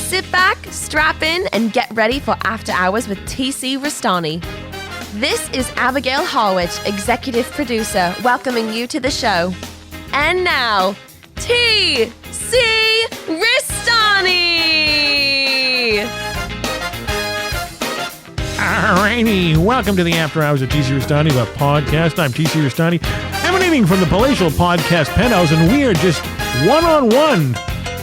Sit back, strap in, and get ready for After Hours with TC Restani. This is Abigail Harwich, executive producer, welcoming you to the show. And now, TC Restani! Alrighty, welcome to the After Hours of TC Restani, the podcast. I'm TC Restani, emanating from the Palatial Podcast Penthouse, and we are just one-on-one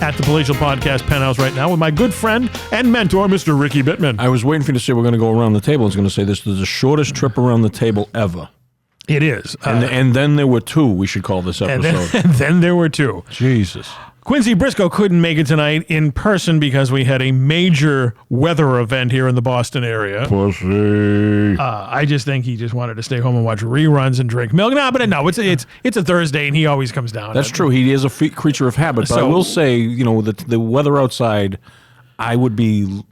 at the Palatial Podcast Penthouse right now with my good friend and mentor, Mr. Ricky Bittman. I was waiting for you to say we're going to go around the table. I was going to say this is the shortest trip around the table ever. It is. And then there were two, we should call this episode. And then there were two. Jesus. Quincy Briscoe couldn't make it tonight in person because we had a major weather event here in the Boston area. Pussy. I just think he just wanted to stay home and watch reruns and drink milk. No, it's a Thursday and he always comes down. That's true. He is a creature of habit. But I will say, the weather outside, I would be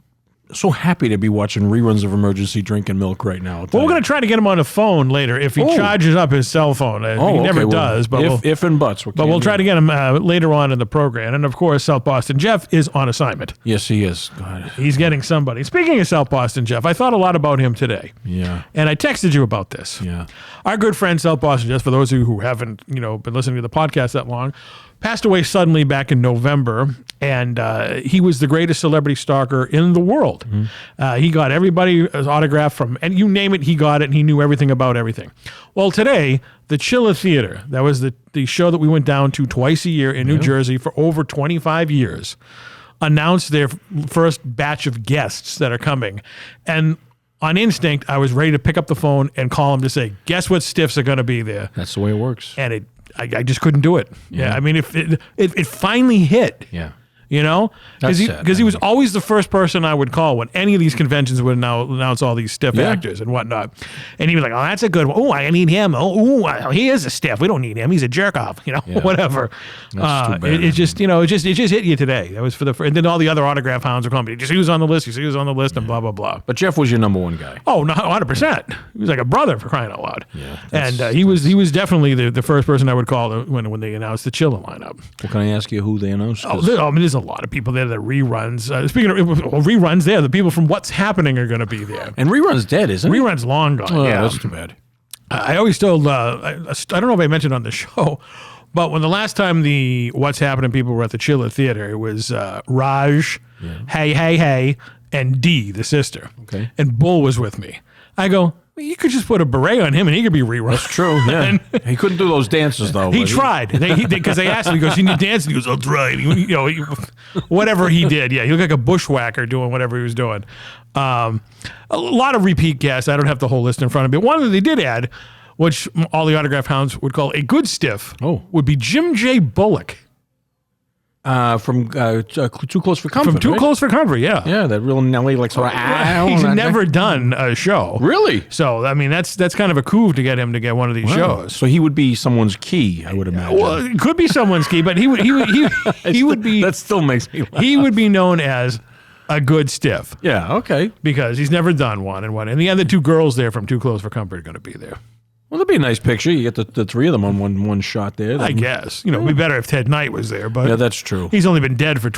so happy to be watching reruns of Emergency Drinking Milk right now. Well, we're going to try to get him on the phone later if he charges up his cell phone. He never does. But if and buts. But we'll try to get him later on in the program. And, of course, South Boston Jeff is on assignment. Yes, he is. God. He's getting somebody. Speaking of South Boston Jeff, I thought a lot about him today. Yeah. And I texted you about this. Yeah. Our good friend South Boston Jeff, for those of you who haven't been listening to the podcast that long, passed away suddenly back in November, and he was the greatest celebrity stalker in the world. Mm-hmm. He got everybody's autograph from, and you name it, he got it, and he knew everything about everything. Well, today, the Chilla Theater, that was the show that we went down to twice a year in New Jersey for over 25 years, announced their first batch of guests that are coming. And on instinct, I was ready to pick up the phone and call him to say, guess what stiffs are going to be there? That's the way it works. And I just couldn't do it. Yeah. I mean, if it finally hit. Yeah. Because he was always the first person I would call when any of these conventions would announce all these stiff actors and whatnot. And he was like, "Oh, that's a good one. Oh, I need him. Oh, he is a stiff. We don't need him. He's a jerk off. Whatever." That's too bad. It just hit you today. That was for the and then all the other autograph hounds are coming. He was on the list. He was on the list, and blah blah blah. But Jeff was your number one guy. Oh, no, 100%. He was like a brother, for crying out loud. Yeah, and he was definitely the first person I would call when they announced the Chilla lineup. Well, can I ask you who they announced? There's a lot of people there that reruns. Speaking of reruns, the people from What's Happening are going to be there. And reruns dead, isn't it? Reruns long gone. Oh, yeah, that's too bad. I always told. I don't know if I mentioned on the show, but when the last time the What's Happening people were at the Chilla Theater, it was Raj, Hey, and Dee, the sister. Okay. And Bull was with me. I go, well, you could just put a beret on him and he could be rerun. That's true, yeah. He couldn't do those dances, though. He tried. Because they asked him, he goes, "Can you dance?" And he goes, "I'll try." Whatever he did, he looked like a bushwhacker doing whatever he was doing. A lot of repeat guests. I don't have the whole list in front of me. One that they did add, which all the autograph hounds would call a good stiff, would be Jim J. Bullock. From Too Close for Comfort. From Too Close for Comfort, yeah. Yeah, that real Nelly, like sort of. He's never done a show. Really? So, I mean, that's kind of a coup to get him to get one of these shows. So he would be someone's key, I would imagine. Well, it could be someone's key, but he would be. That still makes me laugh. He would be known as a good stiff. Yeah, okay. Because he's never done one. And the other two girls there from Too Close for Comfort are going to be there. Well, that'd be a nice picture. You get the three of them on one shot there. I guess. It'd be better if Ted Knight was there. But yeah, that's true. He's only been dead for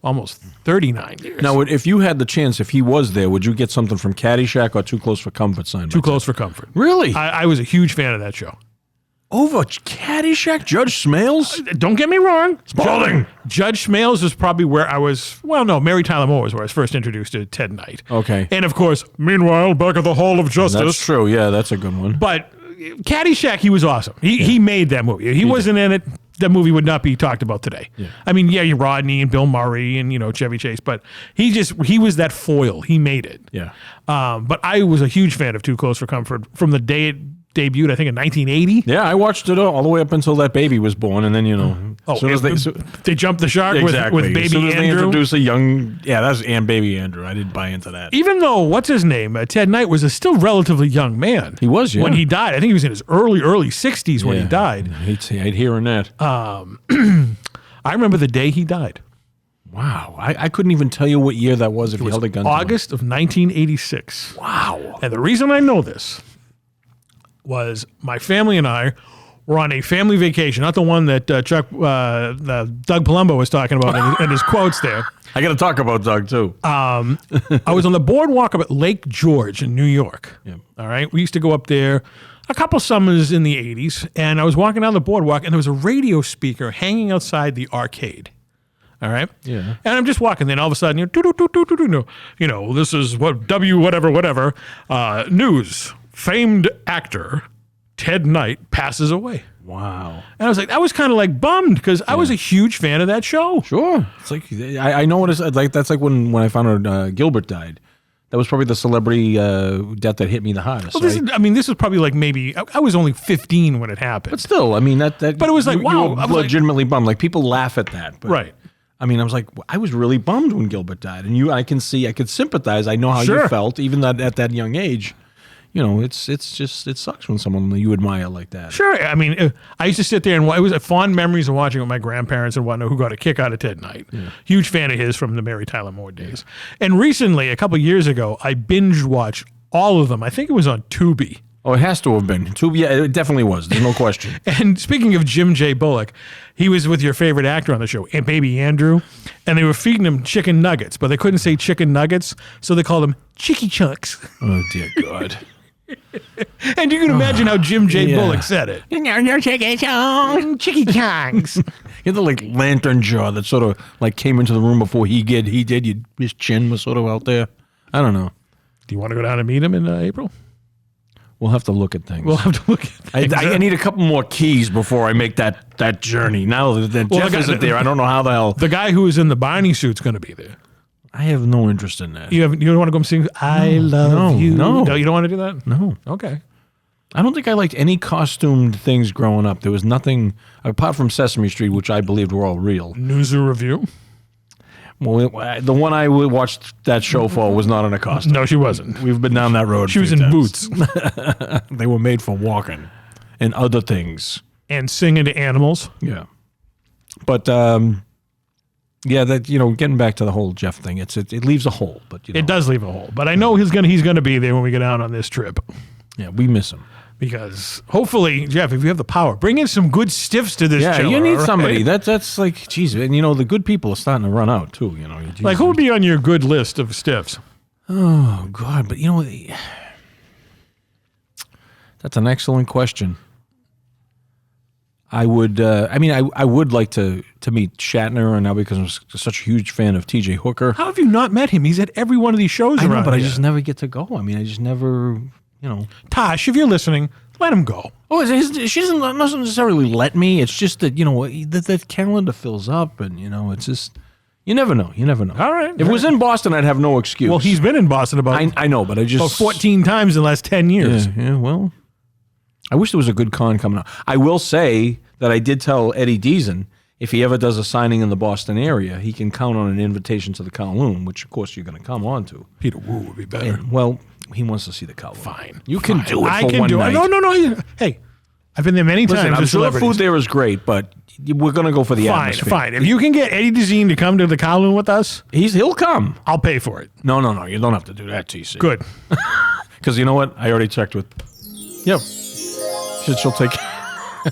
almost 39 years. Now, if you had the chance, if he was there, would you get something from Caddyshack or Too Close for Comfort signed? Too Close for Comfort. Really? I was a huge fan of that show. Over Caddyshack? Judge Smales? Don't get me wrong. Spalding! Judge Smales was probably where I was, Mary Tyler Moore was where I was first introduced to Ted Knight. Okay. And, of course, meanwhile, back at the Hall of Justice. That's true. Yeah, that's a good one. But Caddyshack, he was awesome. He made that movie. He wasn't in it. That movie would not be talked about today. Yeah. I mean, you Rodney and Bill Murray and, Chevy Chase, but he was that foil. He made it. Yeah. But I was a huge fan of Too Close for Comfort from the day it debuted, I think, in 1980. Yeah, I watched it all the way up until that baby was born, and then, they jumped the shark with baby as soon as Andrew. They introduced a young, that's baby Andrew. I didn't buy into that. Even though, what's his name? Ted Knight was a still relatively young man. He was, yeah. When he died. I think he was in his early 60s when he died. I'd hearing that. I remember the day he died. Wow. I couldn't even tell you what year that was if you held a gun to him. August of 1986. Wow. And the reason I know this was my family and I We're on a family vacation, not the one that Doug Palumbo was talking about in his quotes there. I got to talk about Doug, too. I was on the boardwalk up at Lake George in New York. Yeah. All right. We used to go up there a couple summers in the 80s, and I was walking down the boardwalk, and there was a radio speaker hanging outside the arcade. All right. Yeah. And I'm just walking, then all of a sudden, this is what whatever news. Famed actor Ted Knight passes away. Wow. And I was like, I was kind of like bummed because I was a huge fan of that show. Sure. It's like, I know what it's like. That's like when I found out Gilbert died. That was probably the celebrity death that hit me the hardest. Well, this is probably like maybe, I was only 15 when it happened. But still, I mean, that But it was like, wow. You were legitimately bummed. Like, people laugh at that. But, right. I mean, I was like, I was really bummed when Gilbert died. And I could sympathize. I know how Sure. you felt, even at that young age. It's just, it sucks when someone you admire like that. Sure. I mean, I used to sit there and it was fond memories of watching with my grandparents and whatnot who got a kick out of Ted Knight. Yeah. Huge fan of his from the Mary Tyler Moore days. And recently, a couple years ago, I binge watched all of them. I think it was on Tubi. Oh, it has to have been. Tubi, yeah, it definitely was. There's no question. And speaking of Jim J. Bullock, he was with your favorite actor on the show, Baby Andrew, and they were feeding him chicken nuggets, but they couldn't say chicken nuggets, so they called him Chicky Chunks. Oh, dear God. And you can imagine how Jim J. Yeah. Bullock said it. Chicky Chunks. You had the like lantern jaw that sort of like came into the room before he did. His chin was sort of out there. I don't know. Do you want to go down and meet him in April? We'll have to look at things. I need a couple more keys before I make that journey. Now that Jeff isn't there, I don't know how the hell. The guy who was in the Barney suit's going to be there. I have no interest in that. You don't want to go and sing I Love You? No. You don't want to do that? No. Okay. I don't think I liked any costumed things growing up. There was nothing, apart from Sesame Street, which I believed were all real. News or Review? Well, the one I watched that show for was not in a costume. No, she wasn't. We've been down that road. She was in boots. They were made for walking and other things. And singing to animals. Yeah. But, getting back to the whole Jeff thing, it leaves a hole. But it does leave a hole. But I know he's gonna be there when we get out on this trip. Yeah, we miss him. Because hopefully, Jeff, if you have the power, bring in some good stiffs to this show. Yeah, you need right? somebody. That's like, geez, and the good people are starting to run out too. Like who would be on your good list of stiffs? Oh God, but that's an excellent question. I would. I would like to meet Shatner, and now because I'm such a huge fan of T.J. Hooker. How have you not met him? He's at every one of these shows. I know, around but here. I just never get to go. I mean, I just never. Tosh, if you're listening, let him go. Oh, she doesn't necessarily let me. It's just that that calendar fills up, and it's just you never know. You never know. All right. If it was in Boston, I'd have no excuse. Well, he's been in Boston about I know, but I just 14 times in the last 10 years. Yeah. Well, I wish there was a good con coming up. I will say that I did tell Eddie Deason if he ever does a signing in the Boston area, he can count on an invitation to the Kowloon, which of course you're going to come on to. Peter Wu would be better. Well, he wants to see the Kowloon. Fine. You can do it I for can one do night. it. No. Hey, I've been there many Listen, times. I'm with sure the celebrities. food there is great, but we're going to go for the atmosphere. Fine. If you can get Eddie Deason to come to the Kowloon with us, he'll come. I'll pay for it. No. You don't have to do that, TC. Good. Because you know what? I already checked with. Yep. She'll take.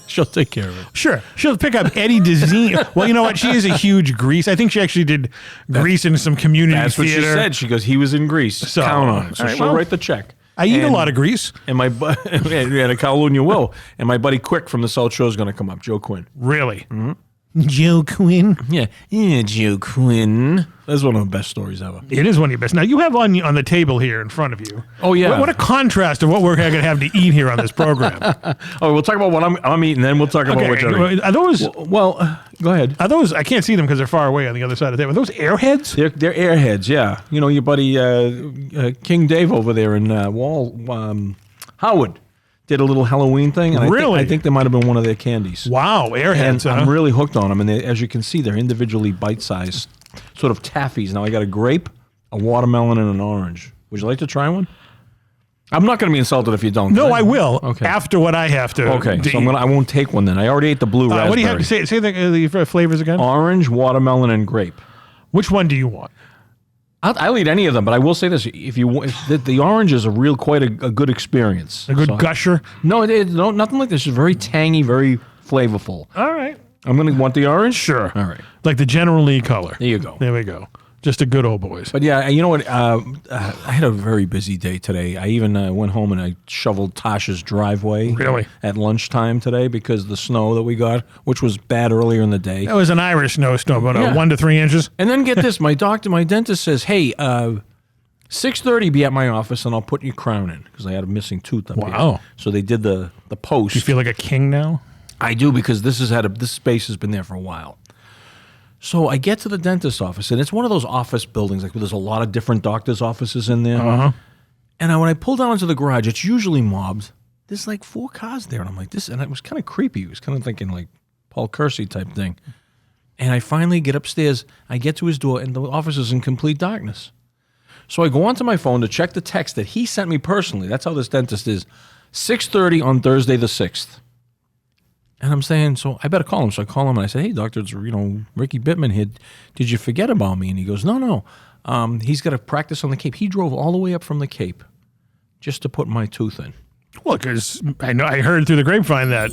She'll take care of it. Sure. She'll pick up Eddie Deason. Well, you know what? She is a huge Grease. I think she actually did Grease in some community That's theater. what she said. She goes, he was in Greece. So, count on it. So right, she'll well, write the check. I eat a lot of Grease. And my and a Kowloon you will. And my buddy Quick from the South Shore is going to come up, Joe Quinn. Really? Mm-hmm. Joe Quinn? Yeah, Joe Quinn. That's one of the best stories ever. It is one of your best. Now, you have on the table here in front of you. Oh, yeah. What a contrast of what we're going to have to eat here on this program. We'll talk about what I'm eating, then we'll talk about what you're eating. Are those... Well, go ahead. Are those... I can't see them because they're far away on the other side of the table. Are those Airheads? They're Airheads, yeah. Your buddy King Dave over there in Howard did a little Halloween thing. And Really? I think they might have been one of their candies. Wow, Airheads, And I'm really hooked on them. And as you can see, they're individually bite-sized sort of taffies. Now, I got a grape, a watermelon, and an orange. Would you like to try one? I'm not going to be insulted if you don't. No, I will. Okay. After what I have to. Okay, so I won't take one then. I already ate the blue raspberry. What do you have to say? Say the flavors again. Orange, watermelon, and grape. Which one do you want? I'll eat any of them, but I will say this: if the orange is quite a good experience. A good gusher? No, nothing like this. It's very tangy, very flavorful. All right. I'm going to want the orange? Sure. All right. Like the General Lee color. There you go. There we go. Just a good old boys. But yeah, you know what? I had a very busy day today. I even went home and I shoveled Tasha's driveway. Really? At lunchtime today because the snow that we got, which was bad earlier in the day. That was an Irish snowstorm, about 1 to 3 inches. And then get this, my dentist says, hey, 6:30 be at my office and I'll put your crown in because I had a missing tooth up here. Wow. So they did the post. Do you feel like a king now? I do because this space has been there for a while. So I get to the dentist's office, and it's one of those office buildings, like where there's a lot of different doctors' offices in there. Uh-huh. And when I pull down into the garage, it's usually mobbed. There's like 4 cars there, and I'm like, this, and it was kind of creepy. It was kind of thinking like Paul Kersey type thing. And I finally get upstairs. I get to his door, and the office is in complete darkness. So I go onto my phone to check the text that he sent me personally. That's how this dentist is. 6:30 on Thursday the 6th. And I'm saying, so I better call him. So I call him and I say, hey, doctor, it's, Ricky Bittman here. Did you forget about me? And he goes, no. He's got to practice on the Cape. He drove all the way up from the Cape just to put my tooth in. Well, because I heard through the grapevine that.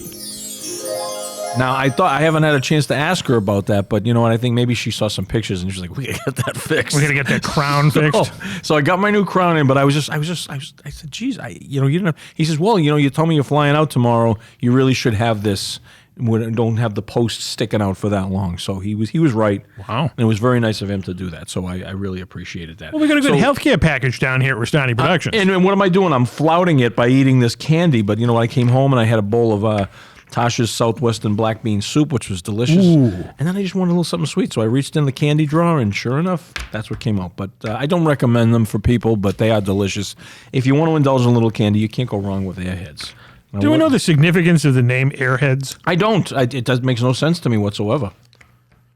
Now, I haven't had a chance to ask her about that, but you know what? I think maybe she saw some pictures and she's like, we got to get that fixed. We're going to get that crown fixed. So I got my new crown in, but I said, geez, you didn't have, he says, well, you told me you're flying out tomorrow. You really should have this. Don't have the post sticking out for that long. So he was right. Wow. And it was very nice of him to do that. So I really appreciated that. Well, we got a good healthcare package down here at Restani Productions. And what am I doing? I'm flouting it by eating this candy. But I came home and I had a bowl of Tasha's Southwestern black bean soup, which was delicious. Ooh. And then I just wanted a little something sweet. So I reached in the candy drawer, and sure enough, that's what came out. But I don't recommend them for people, but they are delicious. If you want to indulge in a little candy, you can't go wrong with Airheads. Do we know the significance of the name Airheads? I don't. It makes no sense to me whatsoever.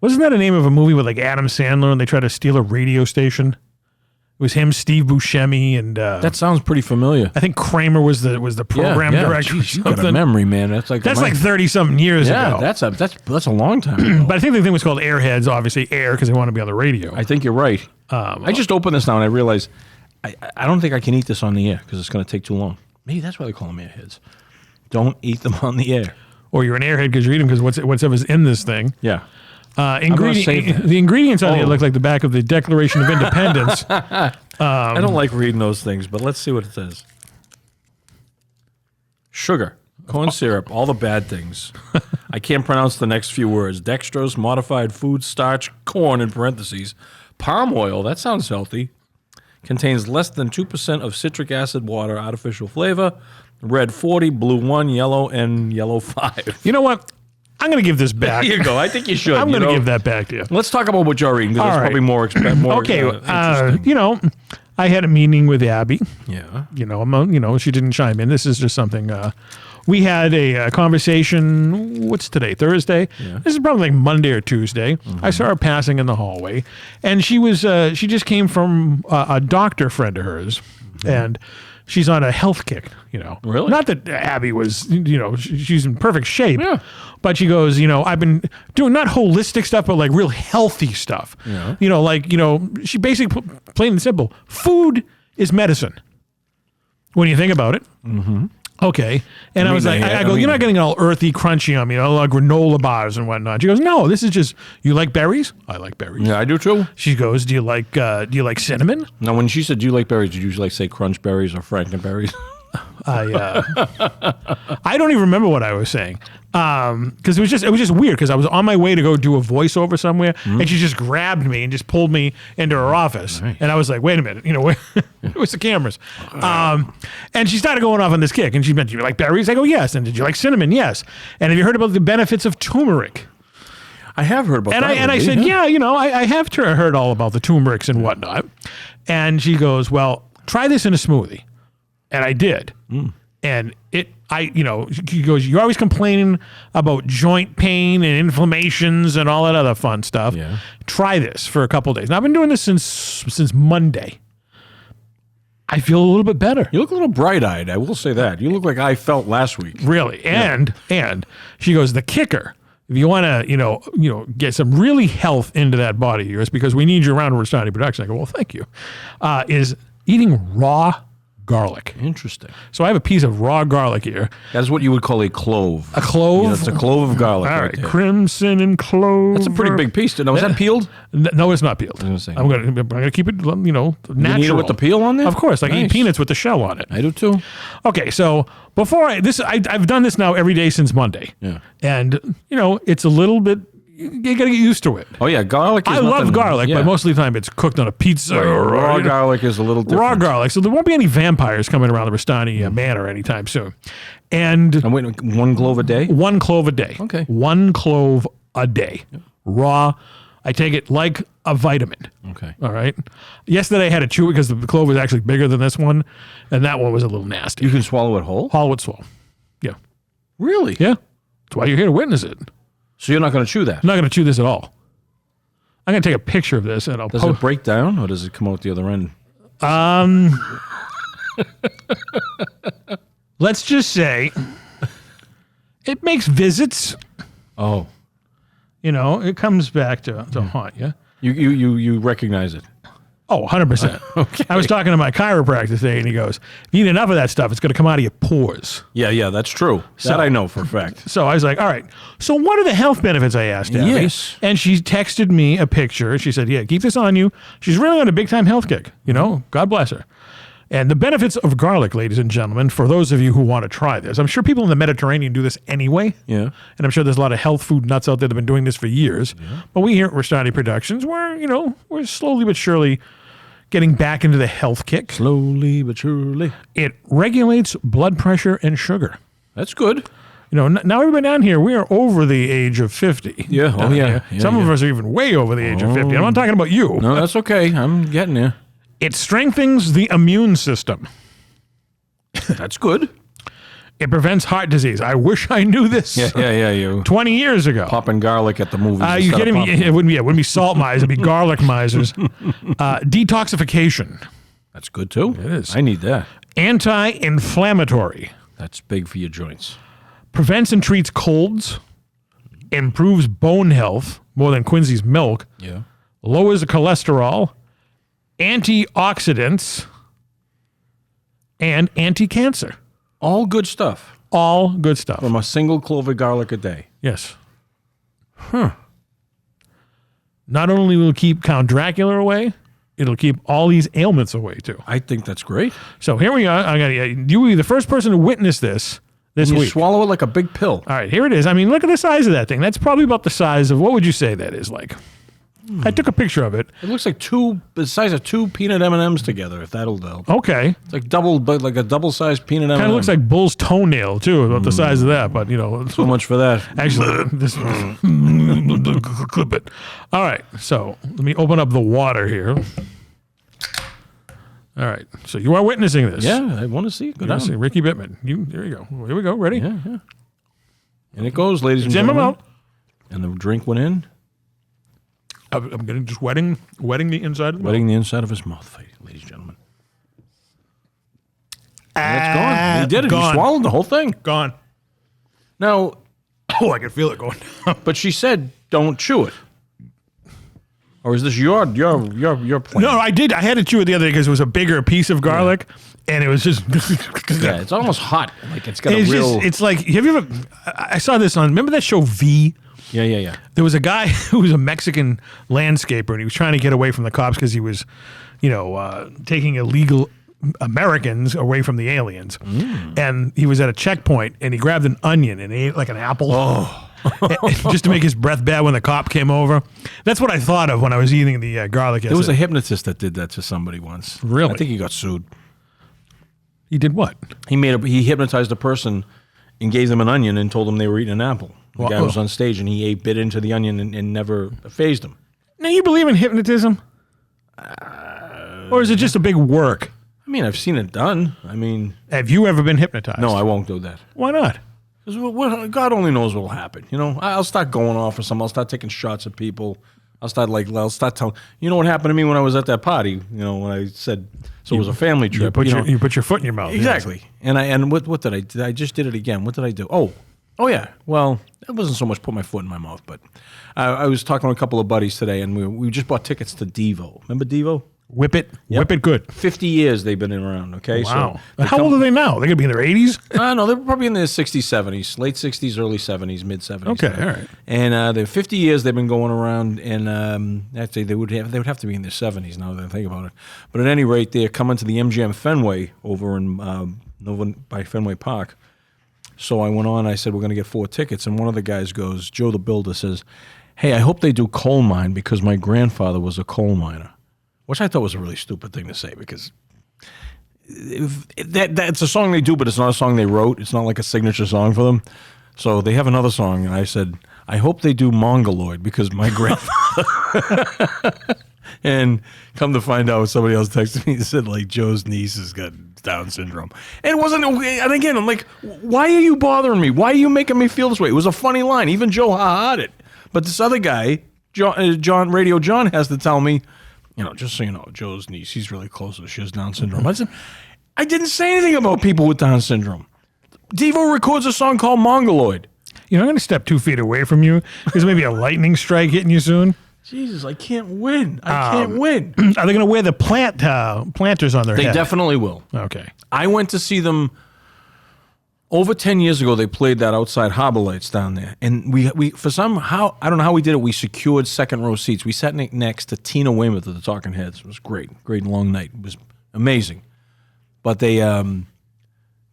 Wasn't that a name of a movie with like Adam Sandler and they tried to steal a radio station? It was him, Steve Buscemi, and that sounds pretty familiar. I think Kramer was the program director. Geez, you got a memory, man. That's like 30-something years ago. That's a long time ago. But I think the thing was called Airheads, obviously air because they want to be on the radio. I think you're right. I just opened this now and I realized I don't think I can eat this on the air because it's going to take too long. Maybe that's why they call them Airheads. Don't eat them on the air. Or you're an airhead because you're eating because whatever's in this thing. Yeah. The ingredients on it look like the back of the Declaration of Independence. I don't like reading those things, but let's see what it says. Sugar, corn syrup, all the bad things. I can't pronounce the next few words. Dextrose, modified food starch, corn in parentheses. Palm oil, that sounds healthy. Contains less than 2% of citric acid, water, artificial flavor. Red 40, blue 1, yellow, and yellow 5. You know what? I'm going to give this back. There you go. I think you should. I'm going to give that back to you. Let's talk about what you're eating because it's probably more okay. interesting. I had a meeting with Abby. Yeah. She didn't chime in. This is just something. We had a conversation. What's today? Thursday. Yeah. This is probably like Monday or Tuesday. Mm-hmm. I saw her passing in the hallway, and she was. She just came from a doctor friend of hers, and she's on a health kick. Really? Not that Abby was. She's in perfect shape. Yeah. But she goes, I've been doing not holistic stuff, but like real healthy stuff. Yeah. She basically, plain and simple, food is medicine. When you think about it. Mm-hmm. Okay. And I was like, you're not getting all earthy, crunchy on me, like granola bars and whatnot. She goes, no, this is just, you like berries? I like berries. Yeah, I do too. She goes, do you like cinnamon? Now, when she said, do you like berries, did you usually say crunch berries or frankenberries? I don't even remember what I was saying. Because it was just weird because I was on my way to go do a voiceover somewhere and she just grabbed me and just pulled me into her office. Nice. And I was like, wait a minute, where's the cameras? And she started going off on this kick and she meant, do you like berries? I go, yes. And did you like cinnamon? Yes. And have you heard about the benefits of turmeric? I have heard about that. And I said, yeah, I have heard all about the turmerics and whatnot. And she goes, well, try this in a smoothie. And I did. And she goes, you're always complaining about joint pain and inflammations and all that other fun stuff. Yeah. Try this for a couple of days. Now, I've been doing this since Monday. I feel a little bit better. You look a little bright-eyed, I will say that. You look like I felt last week. Really. And she goes, the kicker, if you want to, get some really health into that body of yours, because we need you around Restani Production. I go, well, thank you. Is eating raw garlic. Interesting. So I have a piece of raw garlic here. That's what you would call a clove. A clove? It's a clove of garlic. All right, there. crimson and clove. That's a pretty big piece. Now, is that peeled? No, it's not peeled. was gonna say. I'm gonna keep it, natural. You eat it with the peel on there? Of course, I Nice. eat peanuts with the shell on it. I do too. Okay, so before I've done this now every day since Monday. Yeah. And it's a little bit. You got to get used to it. Oh yeah, garlic. I love garlic, but most of the time it's cooked on a pizza. Raw garlic is a little different. Raw garlic, so there won't be any vampires coming around the Restani Manor anytime soon. And wait, 1 clove a day? 1 clove a day. Okay. 1 clove a day. Raw. I take it like a vitamin. Okay. All right. Yesterday I had to chew it because the clove was actually bigger than this one, and that one was a little nasty. You can swallow it whole? Hollow it swallow. Yeah. Really? Yeah. That's why you're here to witness it. So you're not going to chew that? I'm not going to chew this at all. I'm going to take a picture of this and I'll Does it break down or does it come out the other end? Let's just say it makes visits. Oh. It comes back to haunt you. You recognize it? Oh, 100%. Okay. I was talking to my chiropractor today, and he goes, if you eat enough of that stuff, it's going to come out of your pores. Yeah, that's true. That I know for a fact. So I was like, all right, so what are the health benefits, I asked Abby. Yes. And she texted me a picture. She said, yeah, keep this on you. She's really on a big-time health kick, God bless her. And the benefits of garlic, ladies and gentlemen, for those of you who want to try this. I'm sure people in the Mediterranean do this anyway. Yeah. And I'm sure there's a lot of health food nuts out there that have been doing this for years. Yeah. But we here at Restani Productions, we're slowly but surely getting back into the health kick. Slowly but surely. It regulates blood pressure and sugar. That's good. Now everybody down here, we are over the age of 50. Yeah. Oh, yeah. Some of us are even way over the age of 50. I'm not talking about you. No, that's okay. I'm getting there. It strengthens the immune system. That's good. It prevents heart disease. I wish I knew this. Yeah. You 20 years ago. popping garlic at the movies. Are you kidding me? It wouldn't be salt misers. It'd be garlic misers. Detoxification. That's good too. It is. I need that. Anti-inflammatory. That's big for your joints. Prevents and treats colds. Improves bone health more than Quincy's milk. Yeah. Lowers the cholesterol. Antioxidants. And anti-cancer. All good stuff. All good stuff. From a single clove of garlic a day. Yes. Not only will it keep Count Dracula away, it'll keep all these ailments away too. I think that's great. So here we are. You will be the first person to witness this You week. swallow it like a big pill. All right, here it is. I mean, look at the size of that thing. That's probably about the size of, what would you say that is like? I took a picture of it. It looks like the size of 2 peanut M&Ms together, if that'll help. Okay. It's like like a double-sized peanut M&M. Kind of looks like Bull's toenail too, about the size of that. But So much for that. actually, this clip it. All right, so let me open up the water here. All right, so you are witnessing this. Yeah, I want to see it. Go down. See, Ricky Bittman. There you go. Here we go. Ready? Yeah. And it goes, ladies and Jim him gentlemen. out. And the drink went in. I'm getting just wetting the inside of the Wetting the inside of his mouth, ladies and gentlemen. And it's gone. He did it. Gone. He swallowed the whole thing. Gone. Now, Oh, I can feel it going down. but she said, don't chew it. Or is this your plan? No, I did. I had to chew it the other day because it was a bigger piece of garlic, and it was just. Yeah, it's almost hot. Like it's got It's a real. just. It's like. Have you ever? I saw this on. Remember that show V? Yeah. There was a guy who was a Mexican landscaper, and he was trying to get away from the cops because he was, taking illegal Americans away from the aliens. And he was at a checkpoint, and he grabbed an onion and ate like an apple. Just to make his breath bad when the cop came over. That's what I thought of when I was eating the garlic. There was a hypnotist that did that to somebody once. Really? I think he got sued. He did what? He hypnotized a person and gave them an onion and told them they were eating an apple. The guy was on stage and he bit into the onion and never phased him. Now, you believe in hypnotism? Or is it just a big work? I mean, I've seen it done. I mean, Have you ever been hypnotized? no, I won't do that. Why not? Because God only knows what will happen. I'll start going off or something. I'll start taking shots at people. I'll start telling. You know what happened to me when I was at that party? When I said, so it was a family trip. You put your foot in your mouth. Exactly. And what did I do? I just did it again. What did I do? Oh, Oh, yeah. Well, it wasn't so much put my foot in my mouth, but I was talking to a couple of buddies today, and we just bought tickets to Devo. Remember Devo? Whip it. Yep. Whip it good. 50 years they've been around, okay? Wow. So How old are they now? They're going to be in their 80s? No, they're probably in their 60s, 70s, late 60s, early 70s, mid 70s. Okay, all right. And they're 50 years they've been going around, and actually they would have to be in their 70s now that I think about it. But at any rate, they're coming to the MGM Fenway over in by Fenway Park. So I went on, I said, we're going to get 4 tickets, and one of the guys goes, Joe the Builder says, hey, I hope they do coal mine because my grandfather was a coal miner. Which I thought was a really stupid thing to say because that's a song they do, but it's not a song they wrote. It's not like a signature song for them. So they have another song, and I said, I hope they do Mongoloid because my grandfather. And come to find out, somebody else texted me and said, like, Joe's niece has got Down syndrome. And it wasn't, and again, I'm like, why are you bothering me? Why are you making me feel this way? It was a funny line. Even Joe ha-ha'd it. But this other guy, Radio John, has to tell me, just so you know, Joe's niece, he's really close to her. She has Down syndrome. I said, I didn't say anything about people with Down syndrome. Devo records a song called Mongoloid. I'm going to step 2 feet away from you. There's maybe a lightning strike hitting you soon. Jesus, I can't win. I can't win. Are they going to wear the planters on their head? They definitely will. Okay. I went to see them over 10 years ago. They played that outside Harbor Lights down there. And we for somehow, I don't know how we did it, we secured second row seats. We sat next to Tina Weymouth of the Talking Heads. It was great. Great long night. It was amazing. But they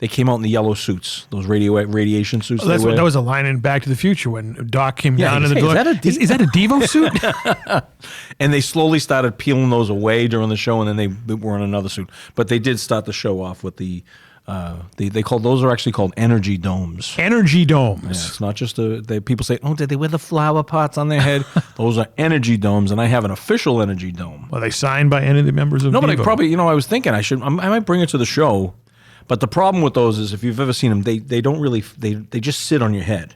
came out in the yellow suits, those radiation suits. That was a line in Back to the Future when Doc came down in the door. Is that a Devo suit? And they slowly started peeling those away during the show, and then they were in another suit. But they did start the show off with those are actually called energy domes. Energy domes. Yeah, it's not just people say, oh, did they wear the flower pots on their head? Those are energy domes, and I have an official energy dome. Are they signed by any of the members of Devo? No, but I probably, I was thinking I might bring it to the show. But the problem with those is if you've ever seen them, they don't really, they just sit on your head.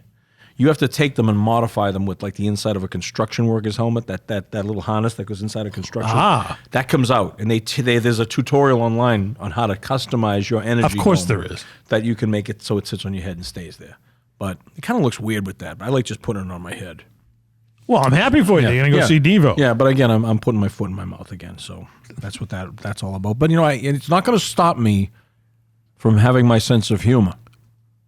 You have to take them and modify them with like the inside of a construction worker's helmet, that little harness that goes inside of construction. That comes out, and there's a tutorial online on how to customize your energy. Of course there is. That you can make it so it sits on your head and stays there. But it kind of looks weird with that. But I like just putting it on my head. Well, I'm happy for you. You're going to go see Devo. Yeah, but again, I'm putting my foot in my mouth again. So that's what that's all about. But it's not going to stop me from having my sense of humor.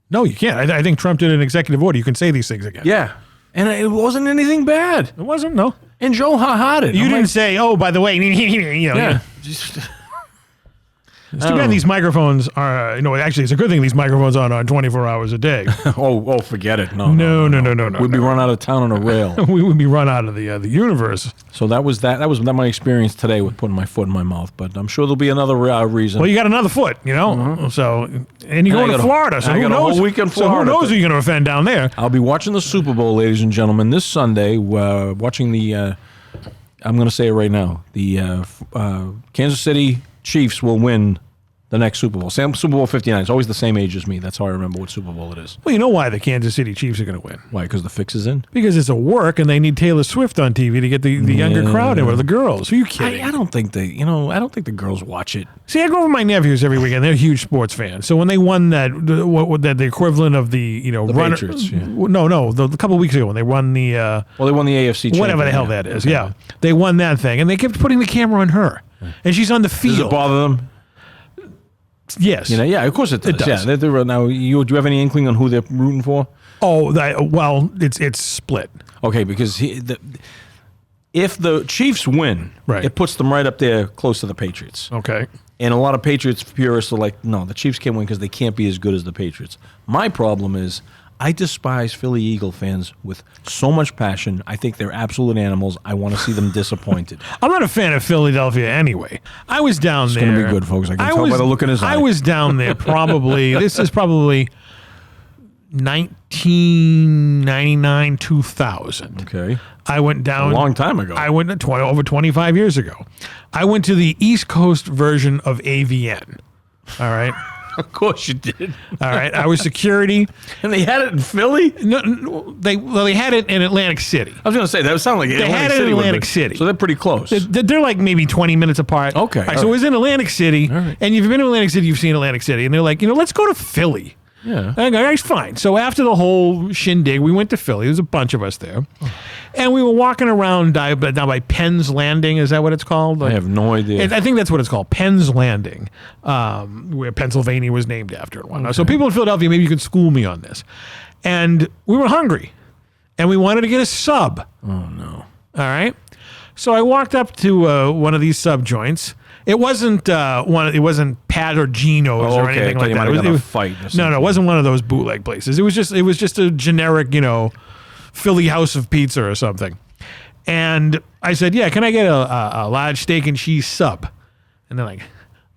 No, you can't. I think Trump did an executive order. You can say these things again. Yeah. And it wasn't anything bad. It wasn't, no. And Joe ha-ha'd it. You didn't say, oh, by the way, Yeah. It's too bad these microphones are, actually, it's a good thing these microphones aren't on 24 hours a day. Oh, forget it. No. We'd be run out of town on a rail. We would be run out of the universe. So that was my experience today with putting my foot in my mouth. But I'm sure there'll be another reason. Well, you got another foot, Mm-hmm. So, and you're going to Florida. So I got a whole week in Florida. So who knows who you're going to offend down there? I'll be watching the Super Bowl, ladies and gentlemen, this Sunday. Watching the, I'm going to say it right now, the Kansas City Chiefs will win the next Super Bowl. Super Bowl 59. It's always the same age as me. That's how I remember what Super Bowl it is. Well, you know why the Kansas City Chiefs are going to win? Why? Because the fix is in? Because it's a work, and they need Taylor Swift on TV to get the younger crowd in, or the girls. Who are you kidding? I don't think I don't think the girls watch it. See, I go over my nephews every weekend. They're huge sports fans. So when they won the equivalent of the runner, Patriots, yeah. No, the couple of weeks ago when they won the they won the AFC, whatever the hell that is. Okay. Yeah, they won that thing, and they kept putting the camera on her, and she's on the field. Does it bother them? Yes. Yeah, of course it does. It does. Yeah, now, do you have any inkling on who they're rooting for? Oh, well, it's split. Okay, because if the Chiefs win, it puts them right up there close to the Patriots. Okay. And a lot of Patriots purists are like, no, the Chiefs can't win because they can't be as good as the Patriots. My problem is I despise Philly Eagle fans with so much passion. I think they're absolute animals. I want to see them disappointed. I'm not a fan of Philadelphia anyway. I was down there. It's going to be good, folks. I can tell by the look in his eye. I was down there this is probably 1999, 2000. Okay. I went down. A long time ago. I went over 25 years ago. I went to the East Coast version of AVN. All right. Of course you did. All right. I was security. And they had it in Philly? No, they had it in Atlantic City. I was going to say, that sounded like they had it in Atlantic City. So they're pretty close. They're like maybe 20 minutes apart. Okay. All right, so it was in Atlantic City. Right. And if you've been to Atlantic City, you've seen Atlantic City. And they're like, let's go to Philly. Yeah. And I go, it's fine. So after the whole shindig, we went to Philly. There was a bunch of us there. And we were walking around down by Penn's Landing. Is that what it's called? I have no idea. I think that's what it's called, Penn's Landing, where Pennsylvania was named after and whatnot. So people in Philadelphia, maybe you can school me on this. And we were hungry. And we wanted to get a sub. Oh, no. All right. So I walked up to one of these sub joints. It wasn't It wasn't Pat or Gino's or anything like that. It was a fight. Or something. No, it wasn't one of those bootleg places. It was just a generic, Philly House of Pizza or something. And I said, "Yeah, can I get a large steak and cheese sub?" And they're like,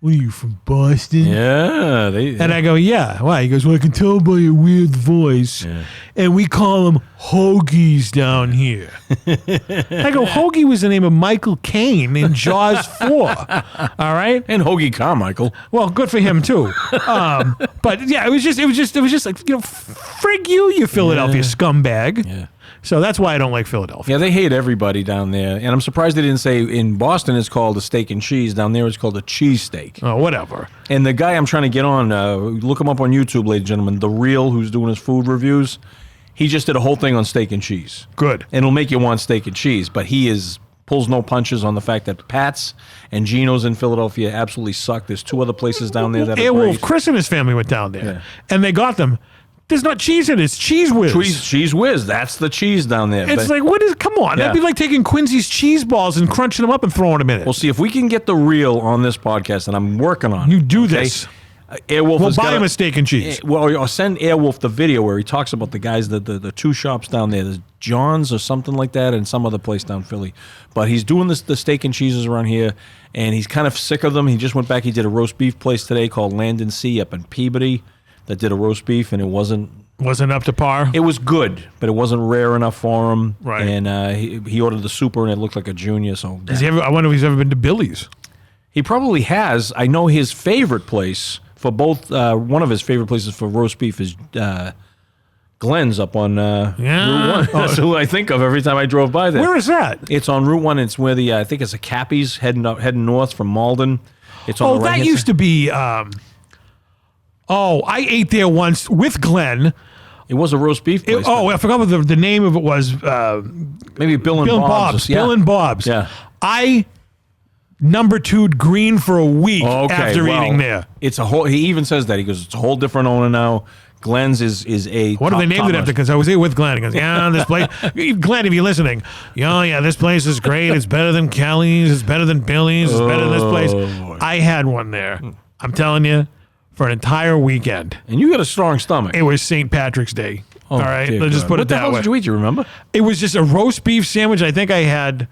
"What are you, from Boston?" Yeah. And I go, "Yeah." Why? He goes, "Well, I can tell by your weird voice. Yeah. And we call them hoagies down here." I go, "Hoagie was the name of Michael Caine in Jaws 4." All right? And Hoagie Carmichael. Well, good for him too. But yeah, it was just like, frig you Philadelphia scumbag. Yeah. So that's why I don't like Philadelphia. Yeah, they hate everybody down there. And I'm surprised they didn't say in Boston it's called a steak and cheese. Down there it's called a cheesesteak. Oh, whatever. And the guy I'm trying to get on, look him up on YouTube, ladies and gentlemen, The Real, who's doing his food reviews, he just did a whole thing on steak and cheese. Good. And it'll make you want steak and cheese, but he pulls no punches on the fact that Pat's and Gino's in Philadelphia absolutely suck. There's 2 other places down there that are Airwolf, great. Chris and his family went down there, Yeah. and they got them. There's not cheese in it. It's cheese whiz. Cheese whiz, that's the cheese down there. It's like, come on. Yeah. That'd be like taking Quincy's cheese balls and crunching them up and throwing them in it. We'll see if we can get The Real on this podcast, and I'm working on it. You do this. Airwolf We'll has buy got him a steak and cheese. Well, I'll send Airwolf the video where he talks about the guys, the 2 shops down there. There's John's or something like that, and some other place down Philly. But he's doing the steak and cheeses around here, and he's kind of sick of them. He just went back. He did a roast beef place today called Land and Sea up in Peabody that did a roast beef, and it wasn't up to par. It was good, but it wasn't rare enough for him. Right. And he ordered the super, and it looked like a junior. So I wonder if he's ever been to Billy's. he probably has. I know his favorite place for both. One of his favorite places for roast beef is Glenn's up on Route 1. That's who I think of every time I drove by there. Where is that? It's on Route 1. It's where I think it's a Cappy's heading north from Malden. It's on the that right-hand used side. to be. I ate there once with Glenn. It was a roast beef place. I forgot what the name of it was. Maybe Bill and Bob's. Yeah. Bill and Bob's. Yeah. I number 2'd green for a week after eating there. It's a whole. He even says that. He goes, it's a whole different owner now. Glenn's is a. What do they name it after? Because I was there with Glenn. He goes, "Yeah, this place." Glenn, if you're listening, yeah, this place is great. It's better than Kelly's. It's better than Billy's. It's better than this place. Boy. I had one there. I'm telling you, for an entire weekend. And you got a strong stomach. It was St. Patrick's Day. All right, dear let's just God. put it that way. What the hell did you eat? You remember? It was just a roast beef sandwich. I think I had.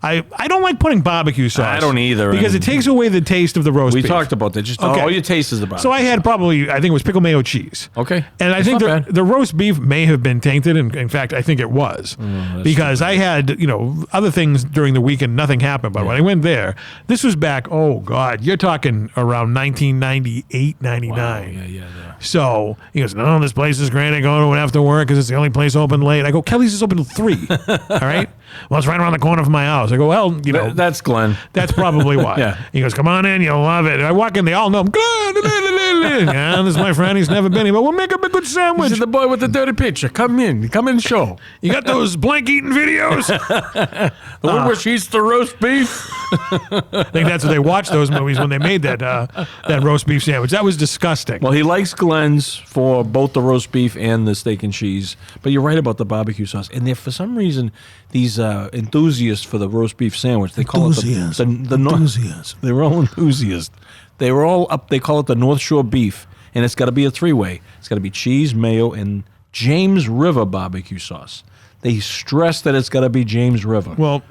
I don't like putting barbecue sauce. I don't either. Because it takes away the taste of the roast beef. We talked about that. Just Okay. all your taste is the barbecue. So I had I think it was pickle mayo cheese. Okay. And I That's think not bad. the roast beef may have been tainted. And in fact, I think it was. Because I had, other things during the week and nothing happened. But when I went there, this was back, oh God, you're talking around 1998, 99. Wow. Yeah. So he goes, "No, this place is great. I go to it after work because it's the only place open late." I go, "Kelly's is open till 3. All right. Well, it's right around the corner from my house." I go, "Well, That's Glenn. that's probably why." Yeah. He goes, "Come on in, you'll love it." And I walk in, they all know him. Yeah, this is my friend. He's never been here, but we'll make him a good sandwich. This is the boy with the dirty picture. Come in show. You got those blank eating videos? The one where she eats the roast beef. I think that's what they watched those movies when they made that roast beef sandwich. That was disgusting. Well, he likes Glenn's for both the roast beef and the steak and cheese. But you're right about the barbecue sauce. And for some reason, these enthusiasts for the roast beef sandwich, they call it the Enthusiasts. They're all enthusiasts. They were all up. They call it the North Shore beef, and it's got to be a 3-way. It's got to be cheese, mayo, and James River barbecue sauce. They stress that it's got to be James River. Well,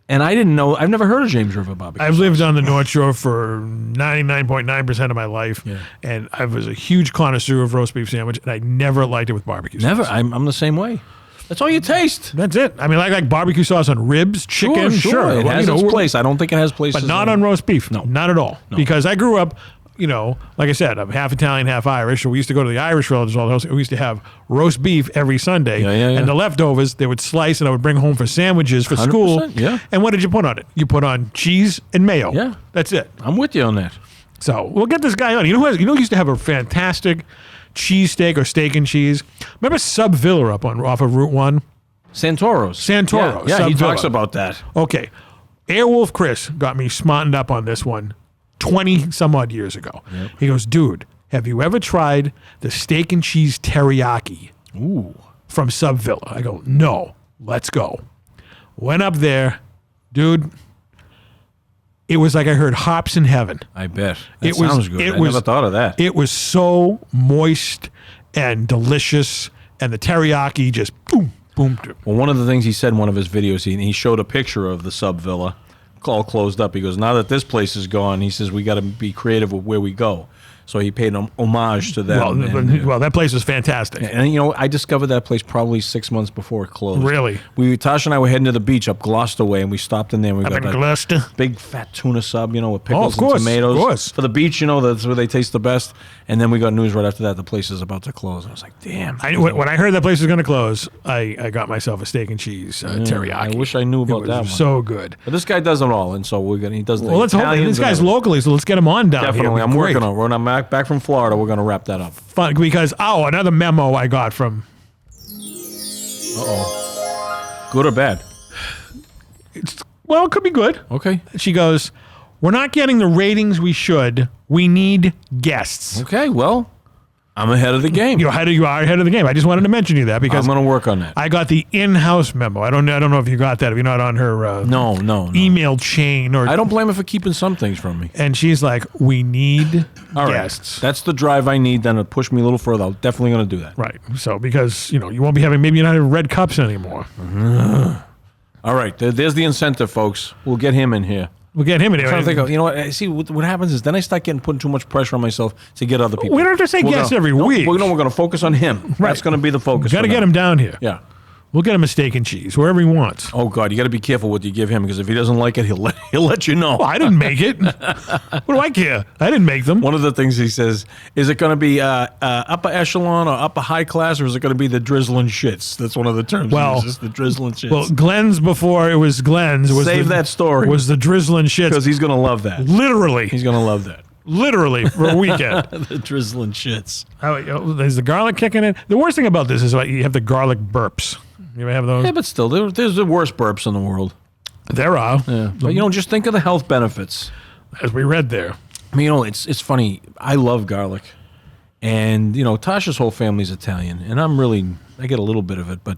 and I didn't know. I've never heard of James River barbecue. I've lived on the North Shore for 99.9% of my life, and I was a huge connoisseur of roast beef sandwich, and I never liked it with barbecue sauce. Never. I'm the same way. That's all you taste. That's it. I mean, I like barbecue sauce on ribs, chicken, sure. It has its place. I don't think it has places. But not on roast beef. No. Not at all. No. Because I grew up, like I said, I'm half Italian, half Irish. So we used to go to the Irish relatives all the house. We used to have roast beef every Sunday. Yeah. And the leftovers, they would slice and I would bring home for sandwiches for school. Yeah. And what did you put on it? You put on cheese and mayo. Yeah. That's it. I'm with you on that. So we'll get this guy on. You know who used to have a fantastic cheesesteak or steak and cheese. Remember Sub Villa off of Route 1? Santoros. Yeah, he Sub talks Villa. about that. Okay. Airwolf Chris got me smartened up on this one 20 some odd years ago. Yep. He goes, dude, have you ever tried the steak and cheese teriyaki from Sub Villa? I go, no, let's go. Went up there, dude. It was like I heard hops in heaven. I bet. That sounds good. I never thought of that. It was so moist and delicious, and the teriyaki just boom, boom. Well, one of the things he said in one of his videos, he showed a picture of the Sub Villa, all closed up. He goes, now that this place is gone, he says, we got to be creative with where we go. So he paid an homage to them. Well, that place was fantastic. And, you know, I discovered that place probably 6 months before it closed. Really? Tasha and I were heading to the beach up Gloucester way, and we stopped in there. And we Up got in that Gloucester? big fat tuna sub, you know, with pickles of course, and tomatoes. of course. For the beach, you know, that's where they taste the best. And then we got news right after that the place is about to close. I was like, damn. When I heard that place was going to close, I got myself a steak and cheese teriyaki. I wish I knew about that one. So good. But this guy does it all, and so he does the Well, let's hope Italians this guy's and locally, so let's get him on down here. definitely. It'd be I'm great. working on it. When I'm back from Florida, we're going to wrap that up. Fun because another memo I got from. Good or bad? Well, it could be good. Okay. She goes, "We're not getting the ratings we should. We need guests." Okay, well, I'm ahead of the game. You are ahead of the game. I just wanted to mention you that because I'm going to work on that. I got the in-house memo. I don't know if you got that. If you're not on her No. email chain or I don't blame her for keeping some things from me. and she's like, "We need All right. guests." That's the drive I need. Then it'll push me a little further. I'm definitely going to do that. Right. So because you won't be having maybe you're not having red cups anymore. All right. There's the incentive, folks. We'll get him in here. We'll get him in I'm trying to think here. of, you know what? I see what happens is then I start putting too much pressure on myself to get other people. We don't have to say guests every week. We're going to focus on him. Right. That's going to be the focus. Got to for get now. him down here. Yeah. We'll get him a steak and cheese wherever he wants. Oh God, you got to be careful what you give him because if he doesn't like it, he'll let you know. Well, I didn't make it. What do I care? I didn't make them. One of the things he says is it going to be upper echelon or upper high class, or is it going to be the drizzling shits? That's one of the terms. Well, he uses, the drizzling shits. Well, Glenn's before it was Glenn's. Save that story. Was the drizzling shits. Because he's going to love that. Literally. He's going to love that. Literally for a weekend. The drizzling shits. There's the garlic kicking in. The worst thing about this is you have the garlic burps. You ever have those? Yeah, but still, there's the worst burps in the world. There are. Yeah. But just think of the health benefits. As we read there. I mean, it's funny. I love garlic. And, Tasha's whole family's Italian. And I get a little bit of it. But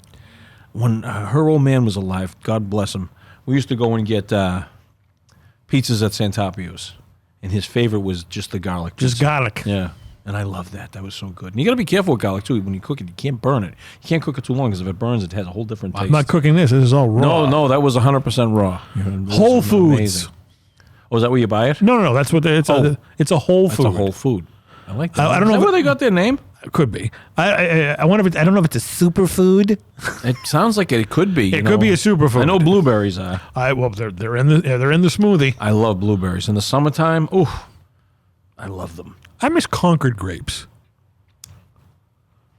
when her old man was alive, God bless him, we used to go and get pizzas at Santapio's. And his favorite was just the garlic pizza. Just garlic. Yeah. And I love that. That was so good. And you got to be careful with garlic, too. When you cook it, you can't burn it. You can't cook it too long because if it burns, it has a whole different taste. I'm not cooking this. This is all raw. No, that was 100% raw. Whole Foods. Amazing. Oh, is that where you buy it? No. That's what it's a whole food. It's a whole food. I like that. I don't know Is that where they got their name? It could be. I wonder if I don't know if it's a superfood. It sounds like it could be. It could be a superfood. I know blueberries are. They're in the smoothie. I love blueberries in the summertime. Ooh, I love them. I miss Concord grapes.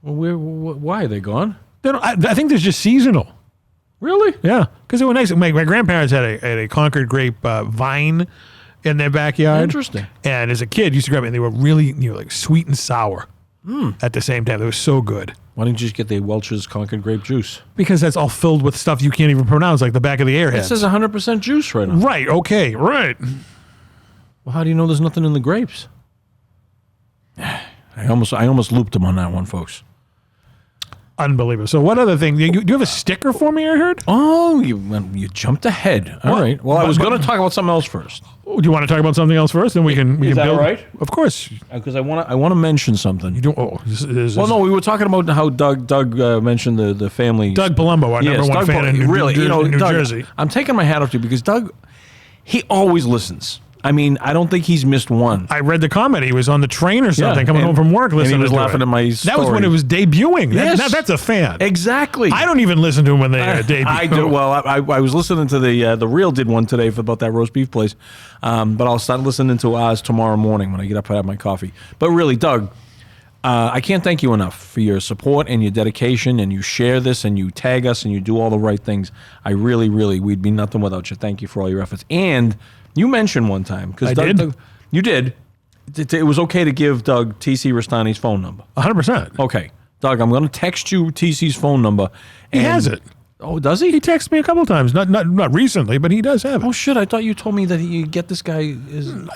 Well, why are they gone? I think they're just seasonal. Really? Yeah, because they were nice. My grandparents had a Concord grape vine in their backyard. Interesting. And as a kid, used to grab it, and they were really like sweet and sour at the same time. They were so good. Why didn't you just get the Welch's Concord grape juice? Because that's all filled with stuff you can't even pronounce, like the back of the airhead. It says 100% juice right now. Right. Okay. Right. Well, how do you know there's nothing in the grapes? I almost looped them on that one, folks. Unbelievable. So what other thing? Do you have a sticker for me, I heard? Oh, you jumped ahead. All right. Well, I was going to talk about something else first. Do you want to talk about something else first? Then we can Is that build. all right? Of course. Because I want to mention something. You don't. Well, no, we were talking about how Doug mentioned the family. Doug Palumbo, our number one fan in New Doug, Jersey. I'm taking my hat off to you because Doug, he always listens. I mean, I don't think he's missed one. I read the comment. He was on the train or something, coming home from work, listening. And he was to laughing it. at my story. That was when it was debuting. Yes. That's a fan. Exactly. I don't even listen to him when they debut. I do. Well, I was listening to the Real did one today about that roast beef place, but I'll start listening to ours tomorrow morning when I get up and have my coffee. But really, Doug, I can't thank you enough for your support and your dedication, and you share this and you tag us and you do all the right things. I really, we'd be nothing without you. Thank you for all your efforts. And you mentioned one time because you did it was okay to give Doug T.C. Restani's phone number. 100%. Okay. Doug, I'm going to text you T.C.'s phone number. He has it. Oh, does he? He texted me a couple of times. Not recently, but he does have it. Oh, shit. I thought you told me that you get this guy.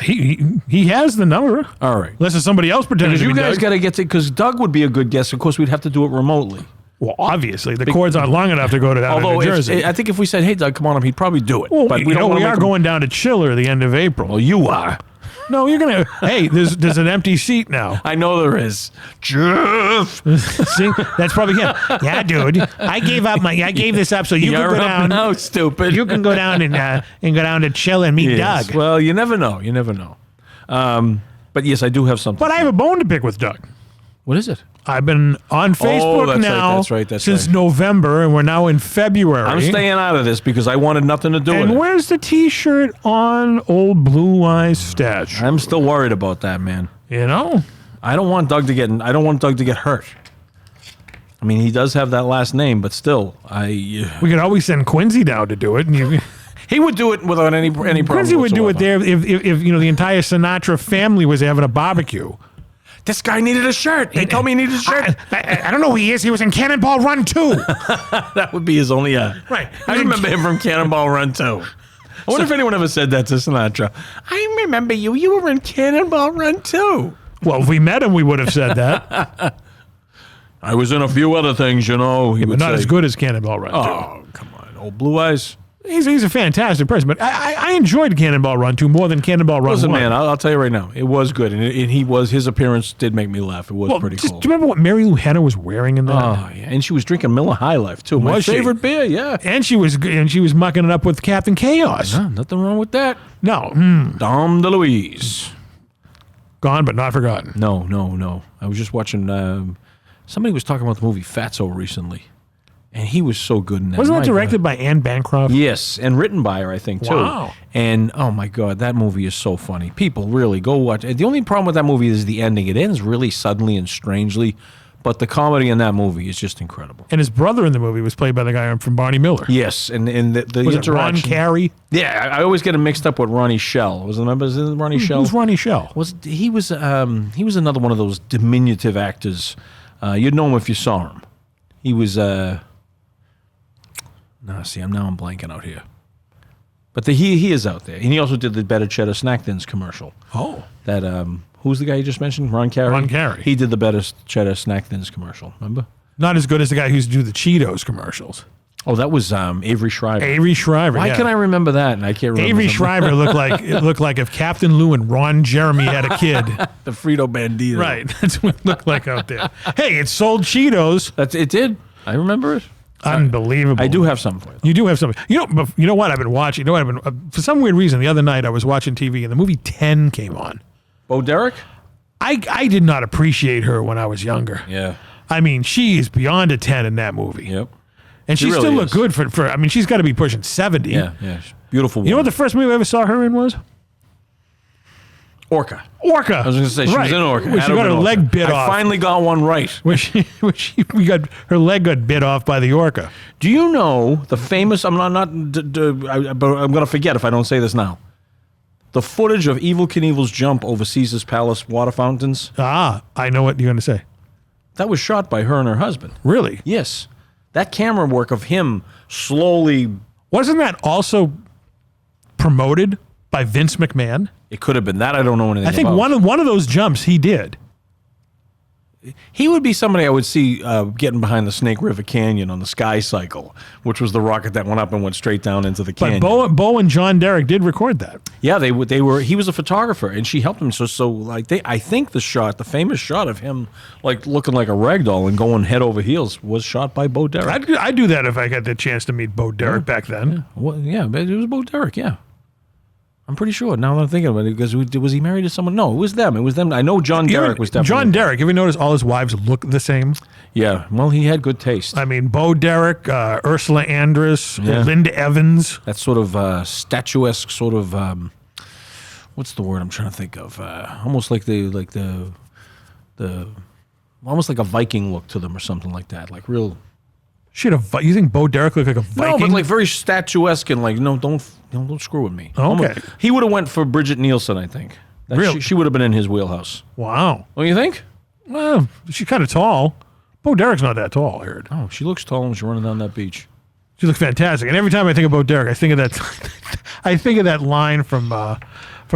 He has the number. All right. Unless it's somebody else pretending to be you guys Doug. got to get to, because Doug would be a good guest. Of course, we'd have to do it remotely. Well, obviously, the cord's not long enough to go to down to New Jersey. I think if we said, hey, Doug, come on up, he'd probably do it. Well, but we are going down to Chiller the end of April. Well, you are. No, you're going to. Hey, there's an empty seat now. I know there is. Jeff. See, that's probably him. Yeah, dude. I gave this up so you can go down. No, stupid. You can go down and go down to Chill and meet Doug. Well, you never know. You never know. But yes, I do have something. But I have a bone to pick with Doug. What is it? I've been on Facebook now since November, and we're now in February. I'm staying out of this because I wanted nothing to do with it. And where's the T-shirt on old Blue Eyes statue? I'm still worried about that, man. You know, I don't want Doug to get hurt. I mean, he does have that last name, but still, we could always send Quincy down to do it, and he would do it without any problem. Quincy would whatsoever. do it there if the entire Sinatra family was having a barbecue. This guy needed a shirt. He told me he needed a shirt. I don't know who he is. He was in Cannonball Run 2. That would be his only. Right. I remember him from Cannonball Run 2. I wonder if anyone ever said that to Sinatra. I remember you. You were in Cannonball Run 2. Well, if we met him, we would have said that. I was in a few other things, you know. But not as good as Cannonball Run 2. Oh, come on. Old Blue Eyes. He's a fantastic person, but I enjoyed Cannonball Run 2 more than Cannonball Run 1. Listen, man, I'll tell you right now, it was good, and his appearance did make me laugh. It was pretty cool. Do you remember what Mary Lou Henner was wearing in that? Oh yeah, and she was drinking Miller High Life too. My favorite beer, yeah. And she was mucking it up with Captain Chaos. Nothing wrong with that. No, Dom DeLuise, gone but not forgotten. No. I was just watching. Somebody was talking about the movie Fatso recently. And he was so good in that. Wasn't that directed by Anne Bancroft? Yes, and written by her, I think, too. Wow. And, oh, my God, that movie is so funny. People really go watch it. The only problem with that movie is the ending. It ends really suddenly and strangely, but the comedy in that movie is just incredible. And his brother in the movie was played by the guy from Barney Miller. Yes, and the was interaction. It Ron Carey? Yeah, I always get him mixed up with Ronnie Shell. Remember Ronnie Shell? Who's Ronnie Shell? He was another one of those diminutive actors. You'd know him if you saw him. He was... I'm blanking out here. But he is out there. And he also did the Better Cheddar Snack Thins commercial. Oh. That, who's the guy you just mentioned? Ron Carey? Ron Carey. He did the Better Cheddar Snack Thins commercial, remember? Not as good as the guy who used to do the Cheetos commercials. Oh, that was Avery Shriver. Avery Shriver, Why can I remember that? And I can't remember. Avery Shriver looked like if Captain Lou and Ron Jeremy had a kid. The Frito Bandito. Right. That's what it looked like out there. Hey, it sold Cheetos. It did. I remember it. Unbelievable. I do have something for you. You do have something. You know what I've been watching? For some weird reason, the other night I was watching TV and the movie 10 came on. Bo Derek? I did not appreciate her when I was younger. Yeah. I mean, she is beyond a 10 in that movie. Yep. And she really still looked is. good for I mean, she's got to be pushing 70. Yeah. Beautiful woman. You know what the first movie I ever saw her in was? Orca. I was going to say, she was in Orca. When she got her leg bit off. I finally got one right. Her leg got bit off by the orca. Do you know the famous, but I'm going to forget if I don't say this now, the footage of Evel Knievel's jump over Caesar's Palace water fountains? I know what you're going to say. That was shot by her and her husband. Really? Yes. That camera work of him slowly... Wasn't that also promoted by Vince McMahon? It could have been. That I don't know anything about. I think one of those jumps he did. He would be somebody I would see getting behind the Snake River Canyon on the Sky Cycle, which was the rocket that went up and went straight down into the canyon. But Bo and John Derek did record that. Yeah, they were. He was a photographer, and she helped him. I think the famous shot of him like looking like a ragdoll and going head over heels was shot by Bo Derek. I'd do that if I got the chance to meet Bo Derek back then. Yeah. Well, yeah, but it was Bo Derek. Yeah. I'm pretty sure. Now that I'm thinking about it, because was he married to someone? No, it was them. I know John Derek was definitely. John Derek. Have you noticed all his wives look the same? Yeah. Well, he had good taste. I mean, Bo Derek, Ursula Andress, Linda Evans. That sort of statuesque sort of. What's the word I'm trying to think of? Almost like the almost like a Viking look to them or something like that. Like real. You think Bo Derek looked like a Viking? No, but like very statuesque and like don't screw with me. Okay. He would have went for Bridget Nielsen, I think. Really? She would have been in his wheelhouse. Wow. What do you think? Well, she's kind of tall. Bo Derek's not that tall, I heard. Oh, she looks tall when she's running down that beach. She looks fantastic. And every time I think of Bo Derek, I think of that I think of that line from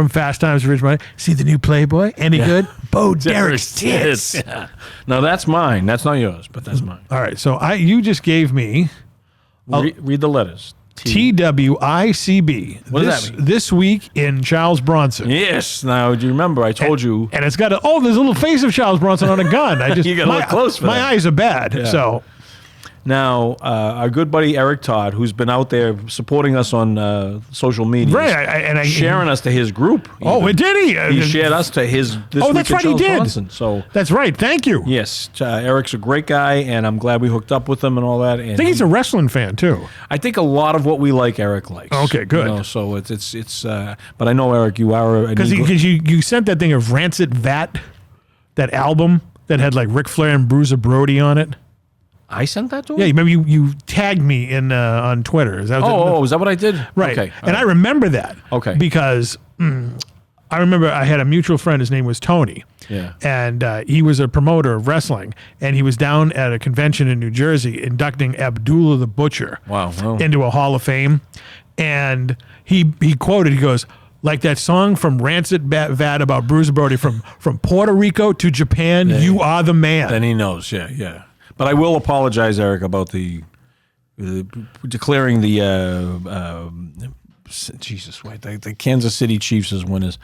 Fast Times at Ridgemont. See the new Playboy? Any good? Bo Derek's tits. Yeah. No, that's mine. That's not yours, but that's mine. All right. So you just gave me Read the letters. TWICB. What does that mean? This week in Charles Bronson. Yes. Now, do you remember I told you? And it's got there's a little face of Charles Bronson on a gun. I just You gotta look close for my that. eyes are bad. Yeah. So Now, our good buddy Eric Todd, who's been out there supporting us on social media, right, sharing us to his group. Oh, did he? He shared us to his. This Oh, week that's in right, he Charles did. Bronson. So That's right. Thank you. yes, Eric's a great guy, and I'm glad we hooked up with him and all that. And I think he's a wrestling fan too. I think a lot of what we like, Eric likes. Okay, good. You know, so it's. But I know Eric, you are Because you sent that thing of Rancid Vat, that album that had like Ric Flair and Bruiser Brody on it. I sent that to him. Yeah, maybe you tagged me in on Twitter. Is that is that what I did? right? Okay, And I remember that. Okay. Because I remember I had a mutual friend. His name was Tony. Yeah. And he was a promoter of wrestling, and he was down at a convention in New Jersey inducting Abdullah the Butcher Wow. into a Hall of Fame. And he quoted, he goes, like that song from Rancid Vat about Bruiser Brody, from Puerto Rico to Japan, you are the man. Then he knows. Yeah. But I will apologize, Eric, about the declaring the the Kansas City Chiefs as winners.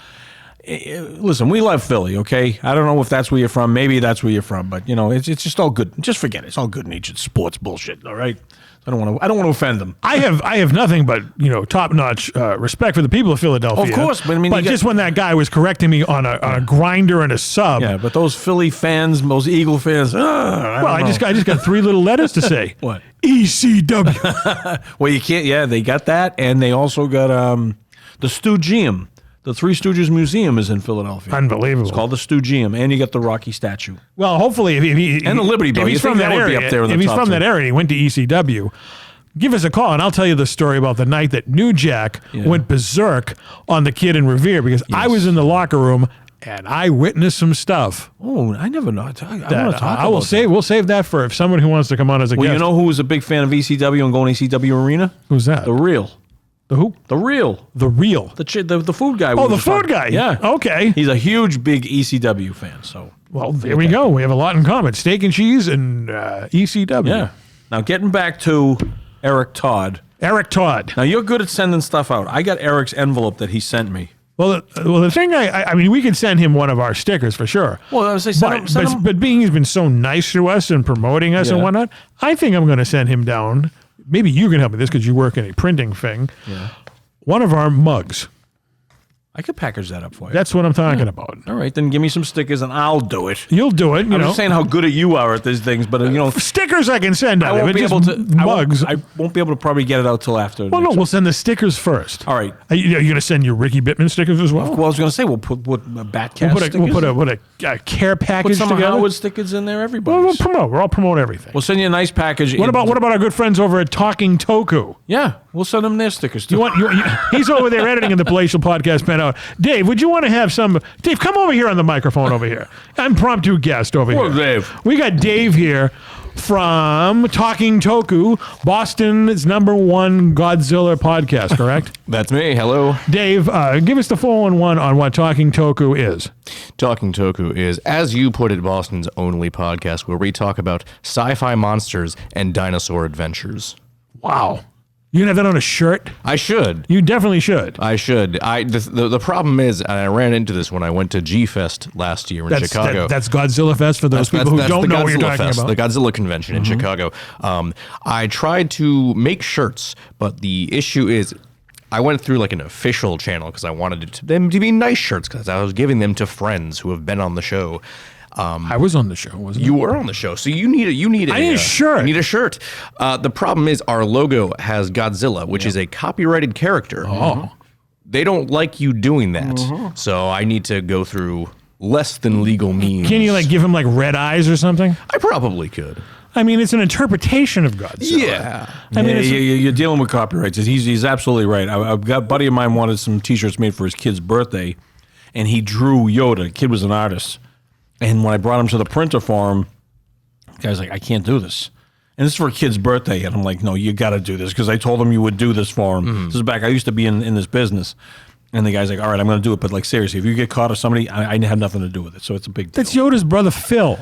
Listen, we love Philly, okay? I don't know if that's where you're from. Maybe that's where you're from, but you know, it's just all good. Just forget it. It's all good-natured sports bullshit. All right. I don't want to offend them. I have nothing but top-notch respect for the people of Philadelphia. Of course, but I mean, just when that guy was correcting me on a grinder and a sub. Yeah, but those Philly fans, those Eagle fans. I just got three little letters to say. What? ECW. Well, you can't. Yeah, they got that, and they also got the Stoogeum. The Three Stooges Museum is in Philadelphia. Unbelievable. It's called the Stoogeum, and you got the Rocky statue. Well, hopefully, if he And the Liberty Bell. if he's You from think that that would be area, up there in the if he's top from two. that area, and he went to ECW. Give us a call, and I'll tell you the story about the night that New Jack went berserk on the kid in Revere, because I was in the locker room and I witnessed some stuff. Oh, I never know. I want to talk I will about save. We'll save that for if someone who wants to come on as a that. Well, guest. you know who was a big fan of ECW and going to ECW Arena? Who's that? The Real. The who? The Real. The Real. The food guy. Oh, the food guy. Yeah. Okay. He's a huge, big ECW fan. So. Well, there we go. We have a lot in common. Steak and cheese and ECW. Yeah. Now, getting back to Eric Todd. Eric Todd. Now, you're good at sending stuff out. I got Eric's envelope that he sent me. Well, the thing I mean, we could send him one of our stickers for sure. Well, I was saying, But being he's been so nice to us and promoting us and whatnot, I think I'm going to send him down. Maybe you can help me with this because you work in a printing thing. Yeah. One of our mugs. I could package that up for you. That's what I'm talking about. All right, then give me some stickers and I'll do it. You'll do it. I'm just saying how good you are at these things, but stickers I can send out. I won't be able to. Mugs. I won't be able to probably get it out till after. Well, no, we'll send the stickers first. All right. Are you going to send your Ricky Bittman stickers as well? Well, I was going to say we'll put Batcast stickers. We'll put a care package Put some together. Howard stickers in there. Everybody. We'll promote. We'll all promote everything. We'll send you a nice package. What about our good friends over at Talking Toku? Yeah, we'll send them their stickers too. He's over there editing in the Palatial Podcast pen out. Dave, would you want to have some? Dave, come over here on the microphone over here. Impromptu guest over Poor here. Dave. We got Dave here from Talking Toku, Boston's #1 Godzilla podcast, correct? That's me. Hello. Dave, give us the 411 on what Talking Toku is. Talking Toku is, as you put it, Boston's only podcast where we talk about sci-fi monsters and dinosaur adventures. Wow. You can have that on a shirt? I should. You definitely should. I should. The problem is, and I ran into this when I went to G-Fest last year in Chicago. That's Godzilla Fest for those people who don't know what you're talking about. The Godzilla convention in Chicago. I tried to make shirts, but the issue is I went through like an official channel because I wanted them to be nice shirts because I was giving them to friends who have been on the show. I was on the show, wasn't You were on the show, so you need a I need a shirt. You need a shirt. The problem is our logo has Godzilla, which is a copyrighted character. Oh. They don't like you doing that, so I need to go through less than legal means. Can you give him red eyes or something? I probably could. I mean, it's an interpretation of Godzilla. Yeah. I mean, you're dealing with copyrights. He's absolutely right. I've got a buddy of mine wanted some T-shirts made for his kid's birthday. and he drew Yoda. The kid was an artist. And when I brought him to the printer for him, the guy's like, I can't do this. And this is for a kid's birthday. And I'm like, no, you got to do this because I told him you would do this for him. This is back. I used to be in this business. And the guy's like, all right, I'm going to do it. But like, seriously, if you get caught or somebody, I have nothing to do with it. So it's a big deal. That's Yoda's brother, Phil.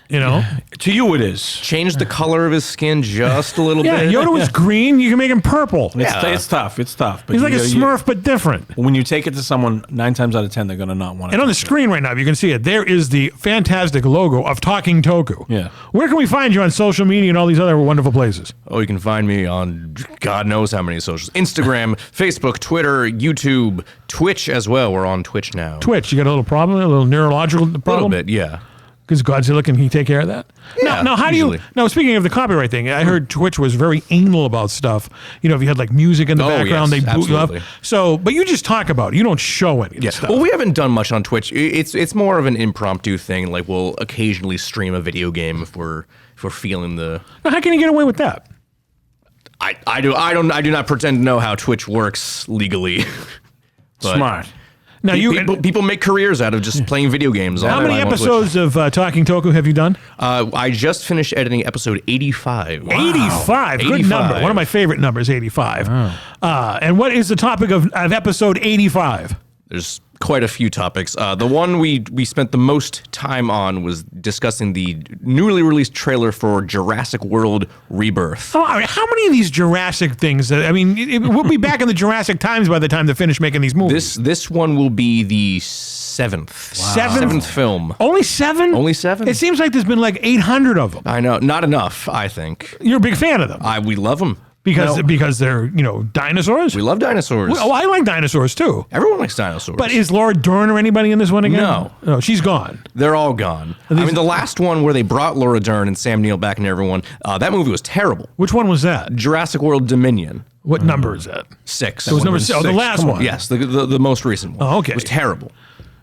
You know? To you, it is. Change the color of his skin just a little Yeah, bit. Yoda was green. You can make him purple. It's tough. It's tough. But He's like a Smurf, but different. when you take it to someone, 9 times out of 10, they're going to not want it. And on the screen right now, you can see it. There is the fantastic logo of Talking Toku. Yeah. Where can we find you on social media and all these other wonderful places? Oh, you can find me on God knows how many socials. Instagram, Facebook, Twitter, YouTube, Twitch as well. We're on Twitch now. Twitch, you got a little problem, a little neurological A problem? little bit, yeah. Because Godzilla, can he take care of that? Yeah, Now, how do easily. you... Now, speaking of the copyright thing, I heard Twitch was very anal about stuff. You know, if you had like music in the background, yes, they boot you absolutely. up. So, but you just talk about it. You don't show any of Yeah. this stuff. Well, we haven't done much on Twitch. It's more of an impromptu thing. Like we'll occasionally stream a video game if we're feeling the. Now, how can you get away with that? I do not pretend to know how Twitch works legally. But Smart. Now, people make careers out of just playing video games. How all many the time on Twitch. episodes of Talking Toku have you done? I just finished editing episode 85. 85. Good 85. number. One of my favorite numbers, 85. And what is the topic of episode 85? There's quite a few topics. The one we spent the most time on was discussing the newly released trailer for Jurassic World Rebirth. Oh, I mean, how many of these Jurassic things? I mean, we'll be back in the Jurassic times by the time they finish making these movies. This one will be the seventh. Seventh film. Only 7? Only 7? It seems like there's been like 800 of them. I know. Not enough, I think. You're a big fan of them We love them. because they're, dinosaurs? We love dinosaurs. Oh, I like dinosaurs too. Everyone likes dinosaurs. But is Laura Dern or anybody in this one again? No. No, she's gone. They're all gone. I mean, the last one where they brought Laura Dern and Sam Neill back and everyone, that movie was terrible. Which one was that? Jurassic World Dominion. What number is that? 6. It was number 6. Oh, the last one. Yes, the most recent one. Oh, okay. It was terrible.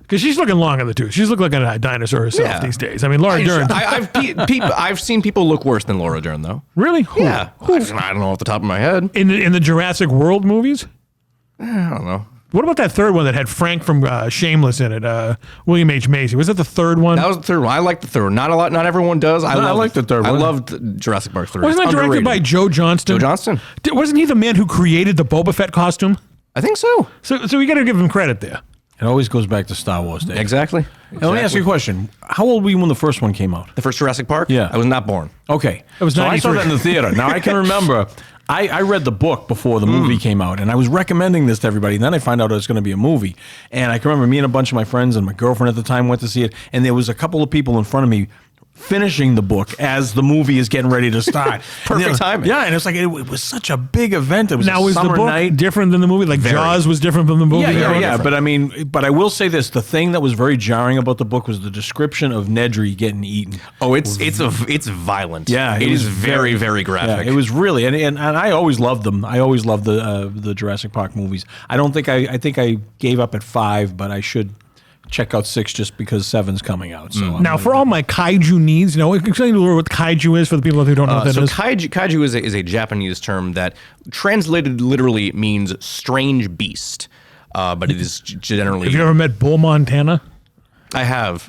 Because she's looking long in the tooth. She's looking like a dinosaur herself these days. I mean, Laura Dern. I've seen people look worse than Laura Dern, though. Really? Who? Yeah. I don't know off the top of my head. In the Jurassic World movies? I don't know. What about that third one that had Frank from Shameless in it? William H. Macy. Was that the third one? That was the third one. I like the third one. Not everyone does. I like the third one. I loved Jurassic Park 3. Wasn't that It's directed underrated. by Joe Johnston? Joe Johnston? Wasn't he the man who created the Boba Fett costume? I think so. So we got to give him credit there. It always goes back to Star Wars days. Exactly. Now, let me ask you a question. How old were you when the first one came out? The first Jurassic Park? Yeah. I was not born. Okay. It was so I 93. saw that in the theater. Now, I can remember, I read the book before the movie came out, and I was recommending this to everybody, and then I find out it's going to be a movie. And I can remember me and a bunch of my friends and my girlfriend at the time went to see it, and there was a couple of people in front of me finishing the book as the movie is getting ready to start. Perfect timing. Yeah, and it's like, it was such a big event. It was Now, a was the summer book night. different than the movie? Like Jaws was different from the movie? Yeah. But I mean, but I will say this: the thing that was very jarring about the book was the description of Nedry getting eaten. Oh, it's violent. Yeah, it is very, very graphic. Yeah, it was really, and I always loved them. I always loved the Jurassic Park movies. I don't think I think I gave up at 5, but I should check out 6 just because 7's coming out. So Now, for all my kaiju needs, explain a little what kaiju is for the people who don't know what that so is. kaiju is a Japanese term that translated literally means strange beast, but it is generally. Have you ever met Bull Montana? I have.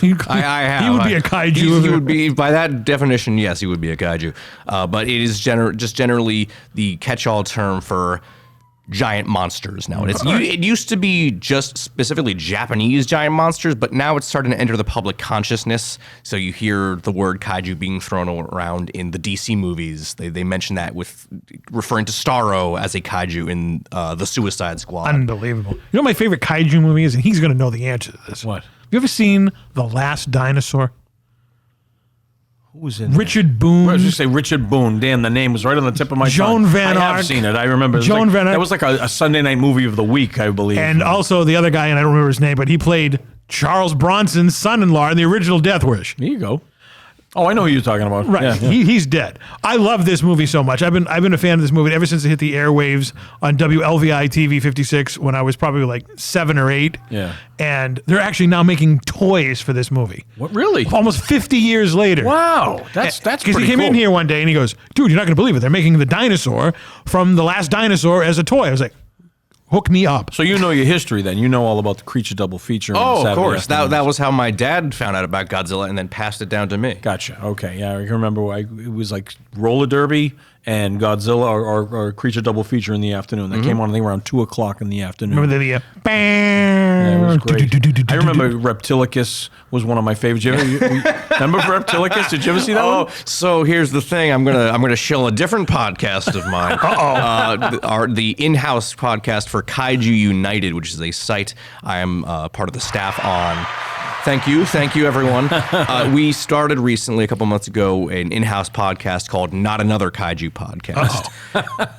He I have. He would be a kaiju. He would be, by that definition, yes, he would be a kaiju. But it is just generally the catch-all term for giant monsters now. It used to be just specifically Japanese giant monsters, but now it's starting to enter the public consciousness. So you hear the word kaiju being thrown around in the DC movies. They mention that with referring to Starro as a kaiju in the Suicide Squad. Unbelievable. You know what my favorite kaiju movie is? And he's going to know the answer to this. What? Have you ever seen The Last Dinosaur? who was in Richard Boone. I was just say Richard Boone. Damn, the name was right on the tip of my Joan tongue. Van I Ark. have seen it. I remember. It was Joan like, Van Ark. That was like a Sunday night movie of the week, I believe. And also the other guy, and I don't remember his name, but he played Charles Bronson's son-in-law in the original Death Wish. There you go. Oh, I know who you're talking about. Right, Yeah, yeah. He's dead. I love this movie so much. I've been a fan of this movie ever since it hit the airwaves on WLVI TV 56 when I was probably like 7 or 8. Yeah. And they're actually now making toys for this movie. What, really? Almost 50 years later. Wow. That's Because pretty he came cool. in here one day and he goes, dude, you're not going to believe it. They're making the dinosaur from The Last Dinosaur as a toy. I was like, Hook me up. So you know your history then. You know all about the Creature Double Feature. Oh, of course. That was how my dad found out about Godzilla and then passed it down to me. Gotcha. Okay. Yeah, I can remember. It was like roller derby and Godzilla or Creature Double Feature in the afternoon. That came on, I think, around 2 o'clock in the afternoon. Remember the Yeah, it was great. I remember Reptilicus was one of my favorites. Remember Reptilicus? Did you ever see that one? So here's the thing. I'm gonna shill a different podcast of mine. The in-house podcast for Kaiju United, which is a site I am part of the staff on. Thank you, everyone. We started recently, a couple months ago, an in-house podcast called Not Another Kaiju Podcast,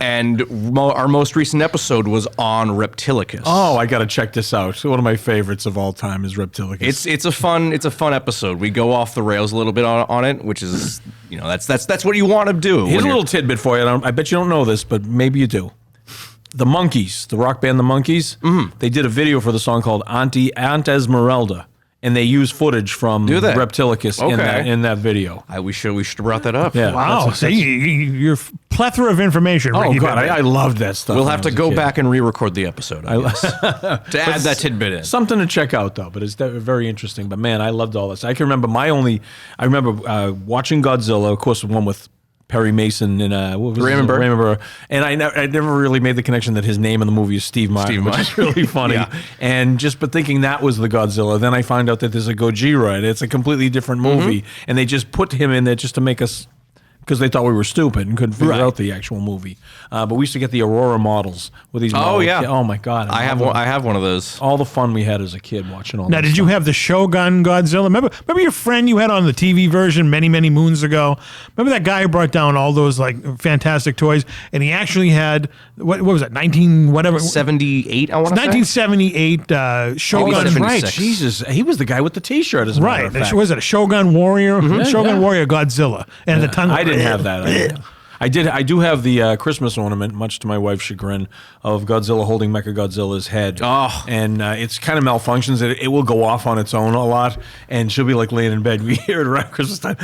and our most recent episode was on Reptilicus. Oh, I got to check this out. One of my favorites of all time is Reptilicus. It's a fun episode. We go off the rails a little bit on it, which is that's what you want to do. Here's a little tidbit for you. I bet you don't know this, but maybe you do. The Monkees, the rock band The Monkees, they did a video for the song called Aunt Esmeralda. And they use footage from Reptilicus in that video. We should have brought that up. Yeah. Wow. See, you're plethora of information. Oh, God. I loved that stuff. We'll have to go back and re-record the episode, I guess, to add that tidbit in. Something to check out, though. But it's very interesting. But, man, I loved all this. I can remember watching Godzilla, of course, the one with Perry Mason and Raymond Burr. And I never really made the connection that his name in the movie is Steve Martin, which is really funny. And but thinking that was the Godzilla, then I find out that there's a Gojira, and it's a completely different movie, and they just put him in there just to make us, because they thought we were stupid and couldn't figure out the actual movie. But we used to get the Aurora models with these. Oh yeah! Oh my God! I have one of those. All the fun we had as a kid watching all. Now, did you have the Shogun Godzilla? Remember your friend you had on the TV version many moons ago? Remember that guy who brought down all those like fantastic toys, and he actually had what was that 1978? I want to say 1978 Shogun. Oh, that's right. Jesus, he was the guy with the T-shirt. As a matter of fact. Was it a Shogun Warrior? Shogun Warrior Godzilla and the tongue. I didn't have that. I do have the Christmas ornament, much to my wife's chagrin, of Godzilla holding Mechagodzilla's head. Oh. And it's kind of malfunctions. It will go off on its own a lot, and she'll be like laying in bed. We hear it around Christmas time.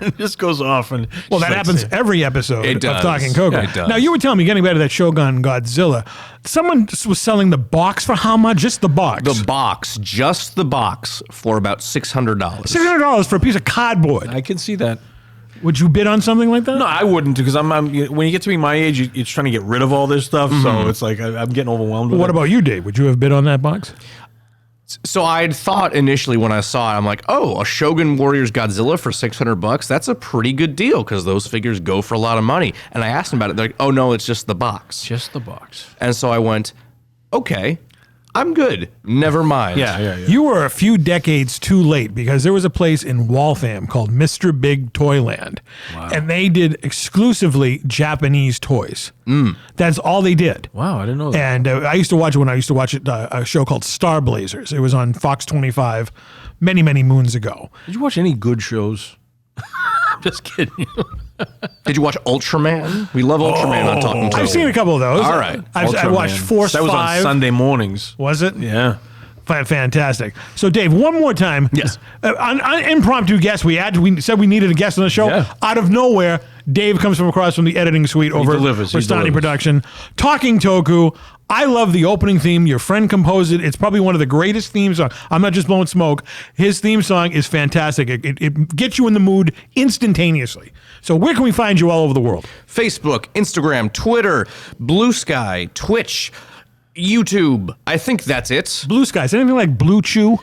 It just goes off. And that happens every episode of Talking Toku. Yeah, it does. Now, you were telling me, getting back to that Shogun Godzilla, someone was selling the box for how much? Just the box? Just the box, for about $600. $600 for a piece of cardboard. I can see that. Would you bid on something like that? No, I wouldn't, because I'm when you get to be my age, you're trying to get rid of all this stuff, so it's like I'm getting overwhelmed with it. What about you, Dave? Would you have bid on that box? So I'd thought initially when I saw it, I'm like, a Shogun Warriors Godzilla for $600? That's a pretty good deal, because those figures go for a lot of money. And I asked them about it. They're like, oh, no, it's just the box. Just the box. And so I went, okay, I'm good. Never mind. Yeah. You were a few decades too late, because there was a place in Waltham called Mr. Big Toyland. Wow. And they did exclusively Japanese toys. That's all they did. Wow, I didn't know that. And I used to watch it when I used to watch a show called Star Blazers. It was on Fox 25 many moons ago. Did you watch any good shows? I'm just kidding you. Did you watch Ultraman? We love Ultraman on Talking Toku. I've seen a couple of those. All right. I watched Force 5. That was on Sunday mornings. Was it? Yeah. Fantastic. So, Dave, one more time. Yes. On impromptu guest, we said we needed a guest on the show. Yeah. Out of nowhere, Dave comes from across from the editing suite over at Restani Production. Talking Toku. I love the opening theme. Your friend composed it. It's probably one of the greatest theme songs. I'm not just blowing smoke. His theme song is fantastic. It gets you in the mood instantaneously. So where can we find you all over the world? Facebook, Instagram, Twitter, Blue Sky, Twitch, YouTube. I think that's it. Blue Sky. Is anything like Blue Chew?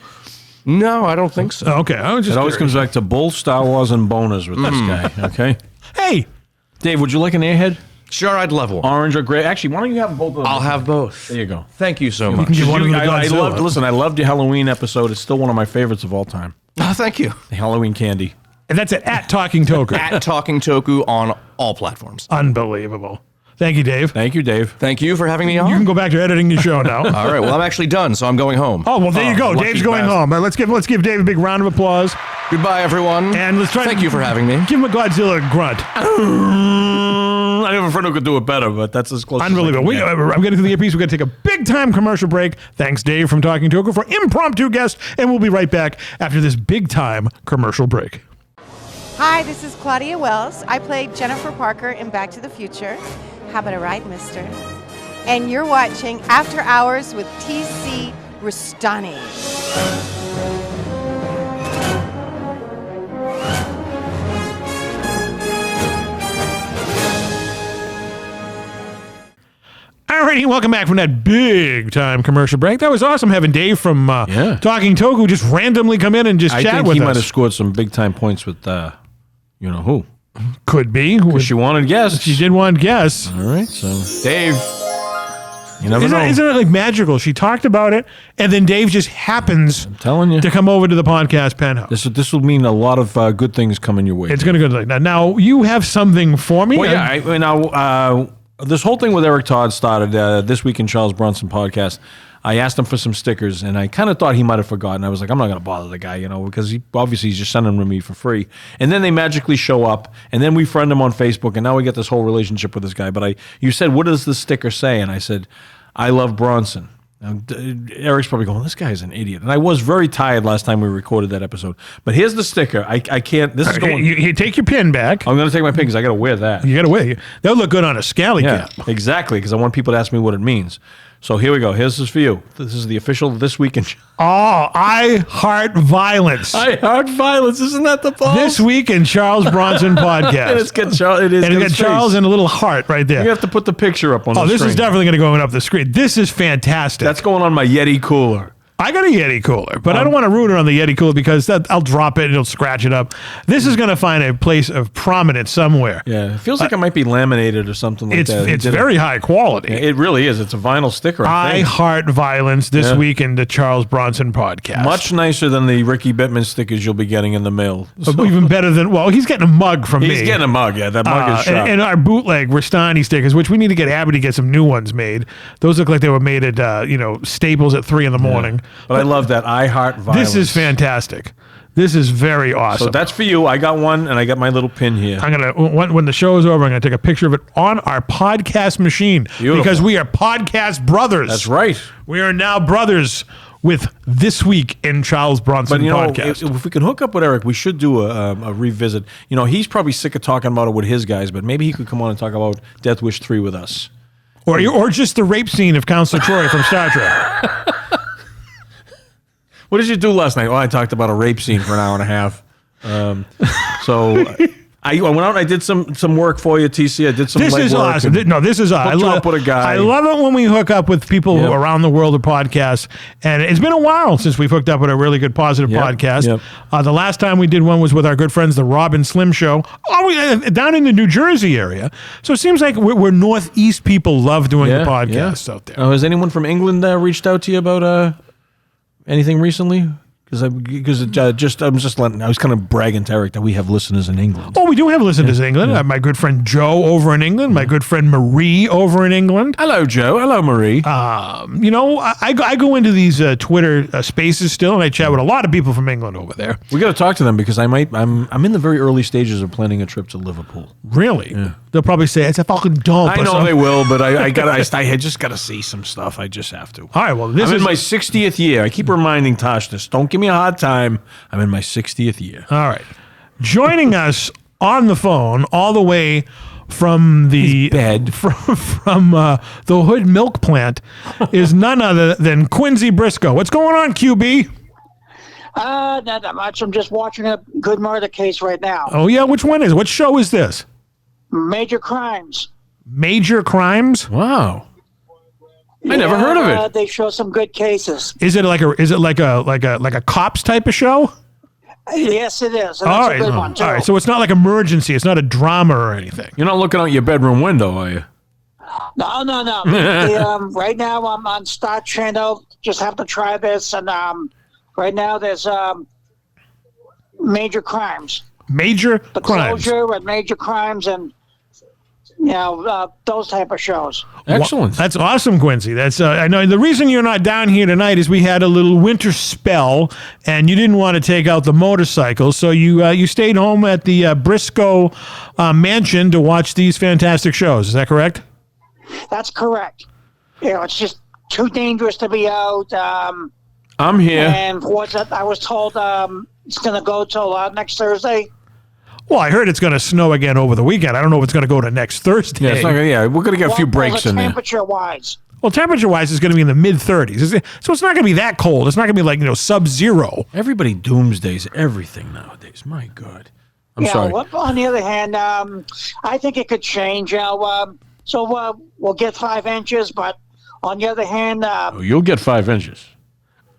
No, I don't think so. Okay. I was just it always comes back to Bull, Star Wars, and boners with this guy. Okay. Hey. Dave, would you like an airhead? Sure, I'd love one. Orange or gray? Actually, why don't you have both of them? I'll have both. There you go. Thank you so much. I loved your Halloween episode. It's still one of my favorites of all time. Oh, thank you. The Halloween candy. And that's at Talking Toku. At Talking Toku on all platforms. Unbelievable. Thank you, Dave. Thank you, Dave. Thank you for having me on. You can go back to editing your show now. All right. Well, I'm actually done, so I'm going home. Oh, well, there you go. Dave's going home. Let's give Dave a big round of applause. Goodbye, everyone. And let's try. Thank you for having me. Give him a Godzilla grunt. I have a friend who could do it better, but that's as close. Unbelievable. I'm getting to the earpiece. We're going to take a big time commercial break. Thanks, Dave, from Talking Toku for impromptu guest, and we'll be right back after this big time commercial break. Hi, this is Claudia Wells. I played Jennifer Parker in Back to the Future. How about a ride, mister? and you're watching After Hours with TC Restani. Alrighty, welcome back from that big time commercial break. That was awesome having Dave from Talking Toku just randomly come in and just chat with us. I think he might have scored some big time points with you know who. Could be. She wanted guests. She did want guests. All right, so Dave, you never know. Isn't it like magical? She talked about it, and then Dave just happens telling you to come over to the podcast penthouse. This will mean a lot of good things coming your way. It's going to go like that. Now, you have something for me? Well, yeah, this whole thing with Eric Todd started this week in Charles Bronson podcast. I asked him for some stickers, and I kind of thought he might have forgotten. I was like, I'm not going to bother the guy, because he's just sending them to me for free. And then they magically show up, and then we friend him on Facebook, and now we get this whole relationship with this guy. But you said, what does the sticker say? And I said, I love Bronson. Now, Eric's probably going, this guy's an idiot. And I was very tired last time we recorded that episode. But here's the sticker. I can't. This is going. You take your pin back. I'm going to take my pin because I got to wear that. You got to wear it. That would look good on a scally cap. Exactly, because I want people to ask me what it means. So here we go. Here's this for you. This is the official This Week in... Oh, I Heart Violence. I Heart Violence. Isn't that the post? This Week in Charles Bronson podcast. And it's got Charles. It is. And it's got Charles and a little heart right there. You have to put the picture up on the screen. Oh, this is definitely going to go up the screen. This is fantastic. That's going on my Yeti cooler. I got a Yeti cooler, but I don't want to ruin it on the Yeti cooler because I'll drop it and it'll scratch it up. This is going to find a place of prominence somewhere. Yeah, it feels like it might be laminated or something like that. It's very high quality. It really is. It's a vinyl sticker. I Heart Violence this week in the Charles Bronson podcast. Much nicer than the Ricky Bittman stickers you'll be getting in the mail. So. Even better than, he's getting a mug from me. He's getting a mug, yeah. That mug is sharp. And our bootleg Restani stickers, which we need to get Abby to get some new ones made. Those look like they were made at, Staples at 3 a.m. Yeah. But I love that. I Heart Violence. This is fantastic. This is very awesome. So that's for you. I got one, and I got my little pin here. I'm gonna when the show is over, I'm gonna take a picture of it on our podcast machine. Beautiful. Because we are podcast brothers. That's right. We are now brothers with This Week in Charles Bronson podcast. If we can hook up with Eric, we should do a revisit. He's probably sick of talking about it with his guys, but maybe he could come on and talk about Death Wish 3 with us. Or just the rape scene of Counselor Troy from Star Trek. What did you do last night? I talked about a rape scene for an hour and a half. I went out and I did some work for you, TC. I did some This is awesome. This is awesome. Hooked you up with a guy. I love it when we hook up with people around the world of podcasts. And it's been a while since we've hooked up with a really good positive podcast. Yep. The last time we did one was with our good friends, the Rob and Slim Show, down in the New Jersey area. So it seems like we're Northeast people love doing the podcasts out there. Has anyone from England reached out to you about anything recently? I was kind of bragging to Eric that we have listeners in England. Oh, we do have listeners in England. My good friend Joe over in England. My good friend Marie over in England. Hello, Joe. Hello, Marie. I go into these Twitter spaces still, and I chat with a lot of people from England over there. We got to talk to them because I'm in the very early stages of planning a trip to Liverpool. Really? Yeah. They'll probably say it's a fucking dump. I know they will, but I just got to see some stuff. I just have to. All right. Well, I'm in my 60th year. I keep reminding Tosh this. Don't give me a hard time. I'm in my 60th year. All right. Joining us on the phone, all the way from the bed from the Hood Milk Plant, is none other than Quincy Briscoe. What's going on, QB? Not that much. I'm just watching a good murder case right now. Oh yeah, which one is? What show is this? Major Crimes. Major Crimes? Wow. I never heard of it. They show some good cases. Is it like a cops type of show? Yes, it is. And that's a good one too. All right. So it's not like emergency. It's not a drama or anything. You're not looking out your bedroom window, are you? No. Right now I'm on Star Channel. Just have to try this. And right now there's Major Crimes. Major The Crimes. Closure and Major Crimes and those type of shows. Excellent. That's awesome, Quincy. That's I know the reason you're not down here tonight is we had a little winter spell, and you didn't want to take out the motorcycle, so you stayed home at the Briscoe mansion to watch these fantastic shows. Is that correct? That's correct. It's just too dangerous to be out. I'm here. And I was told it's going to go till next Thursday. Well, I heard it's going to snow again over the weekend. I don't know if it's going to go to next Thursday. Yeah, we're going to get a few breaks in there. Temperature-wise. Well, temperature-wise, it's going to be in the mid-30s. So it's not going to be that cold. It's not going to be like, sub-zero. Everybody doomsdays everything nowadays. My God. I'm sorry. Well, on the other hand, I think it could change. So we'll get 5 inches, but on the other hand... You'll get 5 inches.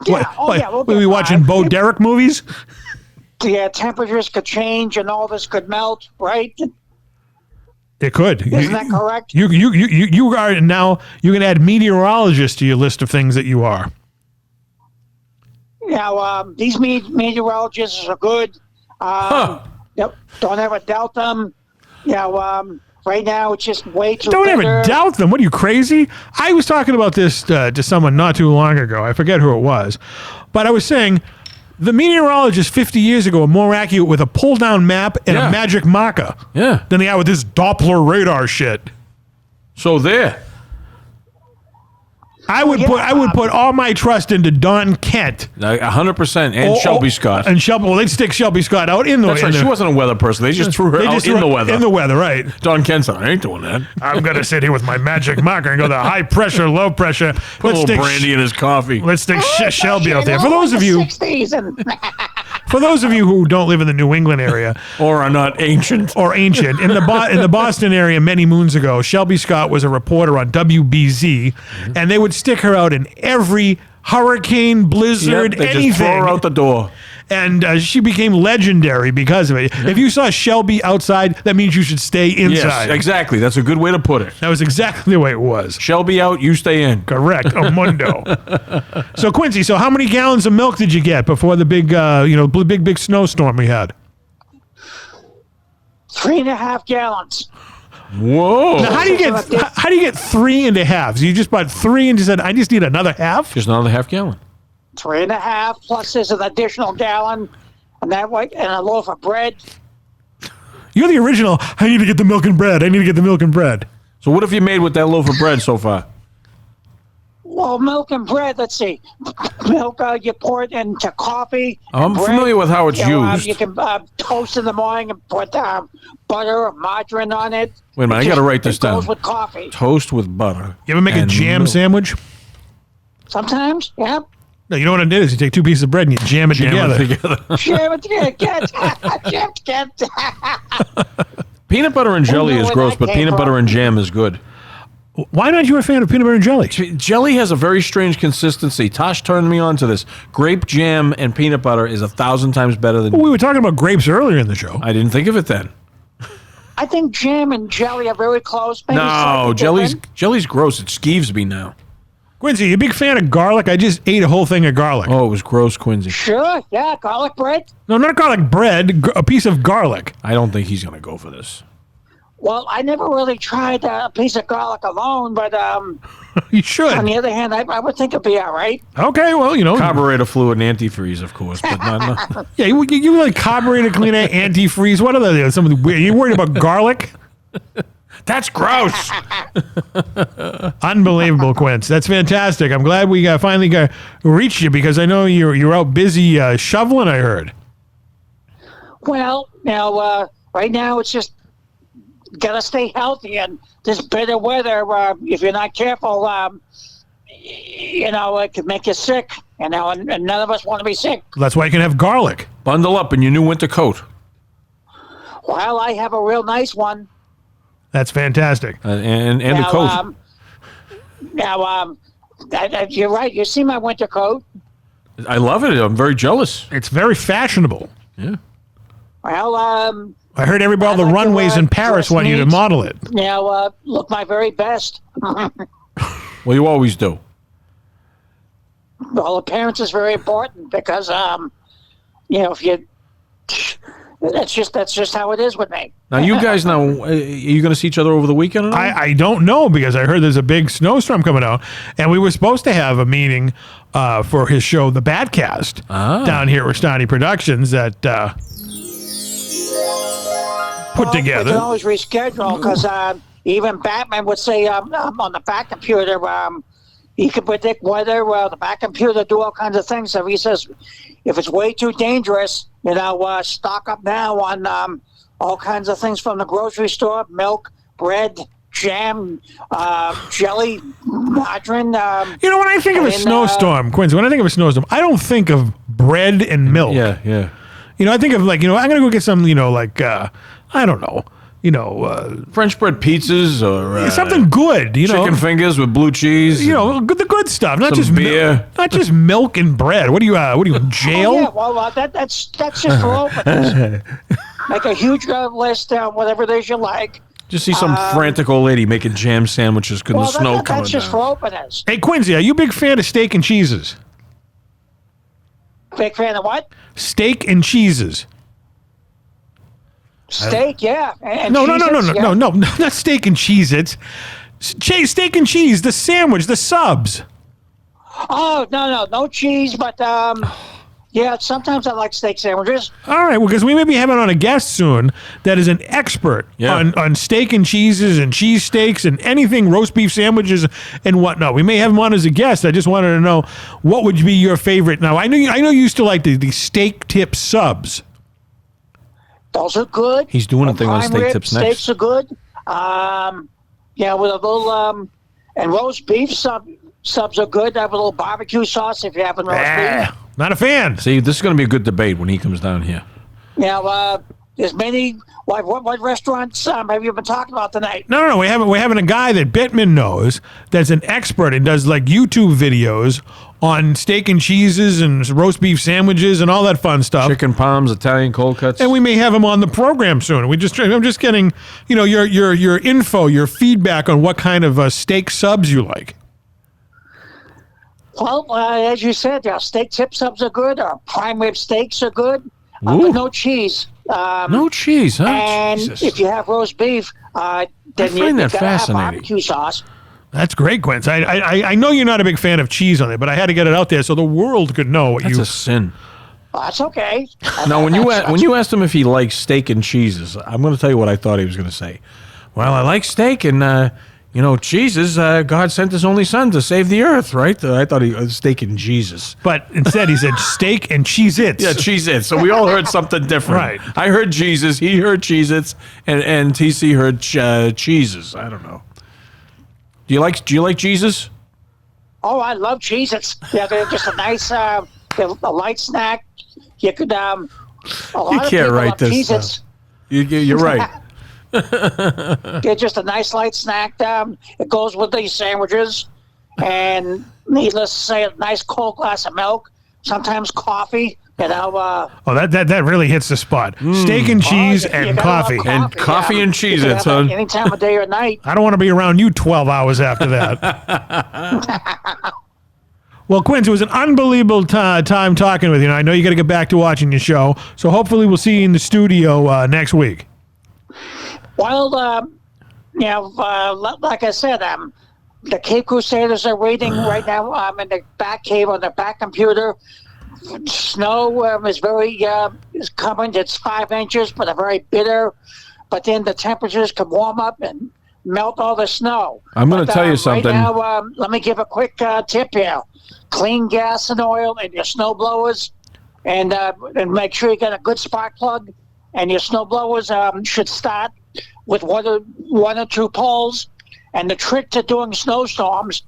We'll be watching Bo Derek movies? Yeah, temperatures could change and all this could melt, right? It could. Isn't that correct? You are now. You can add meteorologist to your list of things that you are. Now, these meteorologists are good. Yep, don't ever doubt them. Right now it's just way too. Don't ever doubt them. What are you, crazy? I was talking about this to someone not too long ago. I forget who it was, but I was saying the meteorologists 50 years ago were more accurate with a pull-down map and a magic marker than they are with this Doppler radar shit. So there. I would put all my trust into Don Kent. 100%. And Shelby Scott. And Shelby, well, they'd stick Shelby Scott out in the... That's right. She wasn't a weather person. They just threw her out in the weather. In the weather, right. Don Kent said, I ain't doing that. I'm going to sit here with my magic marker and go the high pressure, low pressure. Put a little brandy in his coffee. Let's stick Shelby out there. For those of you... 60s and For those of you who don't live in the New England area, or are not ancient, in the Boston area many moons ago, Shelby Scott was a reporter on WBZ, and they would stick her out in every hurricane, blizzard, they anything. just throw her out the door. And she became legendary because of it. If you saw Shelby outside, that means you should stay inside. Yes, exactly. That's a good way to put it. That was exactly the way it was. Shelby out, you stay in. Correct. A mundo. So, Quincy, how many gallons of milk did you get before the big, big snowstorm we had? 3.5 gallons. Whoa. Now, how do you get 3.5? So you just bought 3 and just said, I just need another half? Just another half gallon. 3.5 plus there's an additional gallon, and that way, and a loaf of bread. You're the original. I need to get the milk and bread. So what have you made with that loaf of bread so far? Well, milk and bread. Let's see. Milk, you pour it into coffee. I'm familiar with how it's used. You can toast in the morning and put butter or margarine on it. Wait a minute, I got to write this down. Goes with coffee. Toast with butter. You ever make a jam sandwich? Sometimes, yeah. No, you know what it is? You take 2 pieces of bread and you jam it together. Jam it together. Get. Peanut butter and jelly is gross, but peanut butter and jam is good. Why not you a fan of peanut butter and jelly? Jelly has a very strange consistency. Tosh turned me on to this. Grape jam and peanut butter is 1,000 times better than... Well, we were talking about grapes earlier in the show. I didn't think of it then. I think jam and jelly are very close. Maybe no, jelly's gross. It skeeves me now. Quincy, you a big fan of garlic? I just ate a whole thing of garlic. Oh, it was gross, Quincy. Sure, yeah, garlic bread. No, not garlic bread, a piece of garlic. I don't think he's going to go for this. Well, I never really tried a piece of garlic alone, but you should. On the other hand, I would think it'd be all right. Okay, well, Carburetor fluid and antifreeze, of course, but not. Yeah, you like carburetor cleaner, antifreeze. What are they? Something weird. You worried about garlic? That's gross. Unbelievable, Quince. That's fantastic. I'm glad we finally reached you because I know you're out busy shoveling, I heard. Well, now, right now it's just got to stay healthy. And this bitter weather, if you're not careful, it could make you sick. And none of us want to be sick. That's why you can have garlic. Bundle up in your new winter coat. Well, I have a real nice one. That's fantastic. And a coat. You're right. You see my winter coat? I love it. I'm very jealous. It's very fashionable. Yeah. Well, I heard all the runways in Paris want you to model it. Now, look my very best. Well, you always do. Well, appearance is very important because, if you... That's just how it is with me. Now, you guys are you going to see each other over the weekend or not? I don't know because I heard there's a big snowstorm coming out, and we were supposed to have a meeting for his show, The Badcast, down here at Restani Productions that put together. We can always reschedule because even Batman would say on the back computer, he can predict weather. The back computer do all kinds of things. So he says, if it's way too dangerous, stock up now all kinds of things from the grocery store: milk, bread, jam, jelly, margarine. You know, when I think of a snowstorm, Quincy, when I think of a snowstorm, I don't think of bread and milk. Yeah. You know, I think of like, I'm going to go get some, like, I don't know, French bread pizzas or something good, chicken fingers with blue cheese. The good stuff, not some just beer. Not just milk and bread. What are you in jail? Oh, yeah, well, that's just for openers. Make a huge list down, whatever it is you like. Just see some frantic old lady making jam sandwiches because the snow coming that's just down. for openers. Hey, Quincy, are you a big fan of steak and cheeses? Big fan of what? Steak and cheeses. Steak, yeah. And No, Cheez-Its, yeah. no, not steak and cheese. It's steak and cheese, the sandwich, the subs. Oh, no cheese, but yeah, sometimes I like steak sandwiches. All right, well, because we may be having on a guest soon that is an expert on steak and cheeses and cheese steaks and anything roast beef sandwiches and whatnot. We may have him on as a guest. I just wanted to know what would be your favorite. Now, I know you used to like the steak tip subs. Those are good. He's doing a thing on Prime steak rib tips next. Steaks are good. Yeah, with a little and roast beef subs are good. Have a little barbecue sauce if you have a roast beef. Not a fan. See, this is going to be a good debate when he comes down here. Now, there's many. What restaurants have you been talking about tonight? No. We're having a guy that Bittman knows that's an expert and does like YouTube videos on steak and cheeses and roast beef sandwiches and all that fun stuff. Chicken palms, Italian cold cuts. And we may have him on the program soon. I'm just getting, your info, your feedback on what kind of steak subs you like. Well, as you said, steak tip subs are good. Prime rib steaks are good. But no cheese. No cheese, huh? And Jesus. if you have roast beef, then you that gotta have fascinating. barbecue sauce. That's great, Quince. I know you're not a big fan of cheese on it, but I had to get it out there so the world could know what That's you. a sin. That's okay. Now, when you asked him if he likes steak and cheeses, I'm going to tell you what I thought he was going to say. Well, I like steak and cheeses. God sent His only Son to save the earth, right? I thought he was steak and Jesus. But instead, he said steak and Cheez-Its. Yeah, Cheez-Its. So we all heard something different. Right. I heard Jesus. He heard Cheez-Its, and TC heard cheeses. I don't know. Do you like Jesus? Oh, I love Cheez-Its. Yeah, they're just a nice, a light snack. You could, a lot You of can't people write love this Cheez-Its. stuff. You're right. They're just a nice light snack. It goes with these sandwiches, and needless to say, a nice cold glass of milk. Sometimes coffee. Oh, that really hits the spot. Steak and cheese you and gotta love coffee. And coffee and You can Cheez-Its, have son. that any time of day or night. I don't want to be around you 12 hours after that. Well, Quince, it was an unbelievable time talking with you. I know you got to get back to watching your show, so hopefully we'll see you in the studio next week. Well, like I said, the Cape Crusaders are reading right now. I'm in the back cave on the back computer. Snow is coming. It's 5 inches, but they're very bitter. But then the temperatures can warm up and melt all the snow. I'm going to tell you something. Right now, let me give a quick tip here. Clean gas and oil in your snow blowers, and make sure you get a good spark plug. And your snow blowers should start with one or two poles. And the trick to doing snowstorms,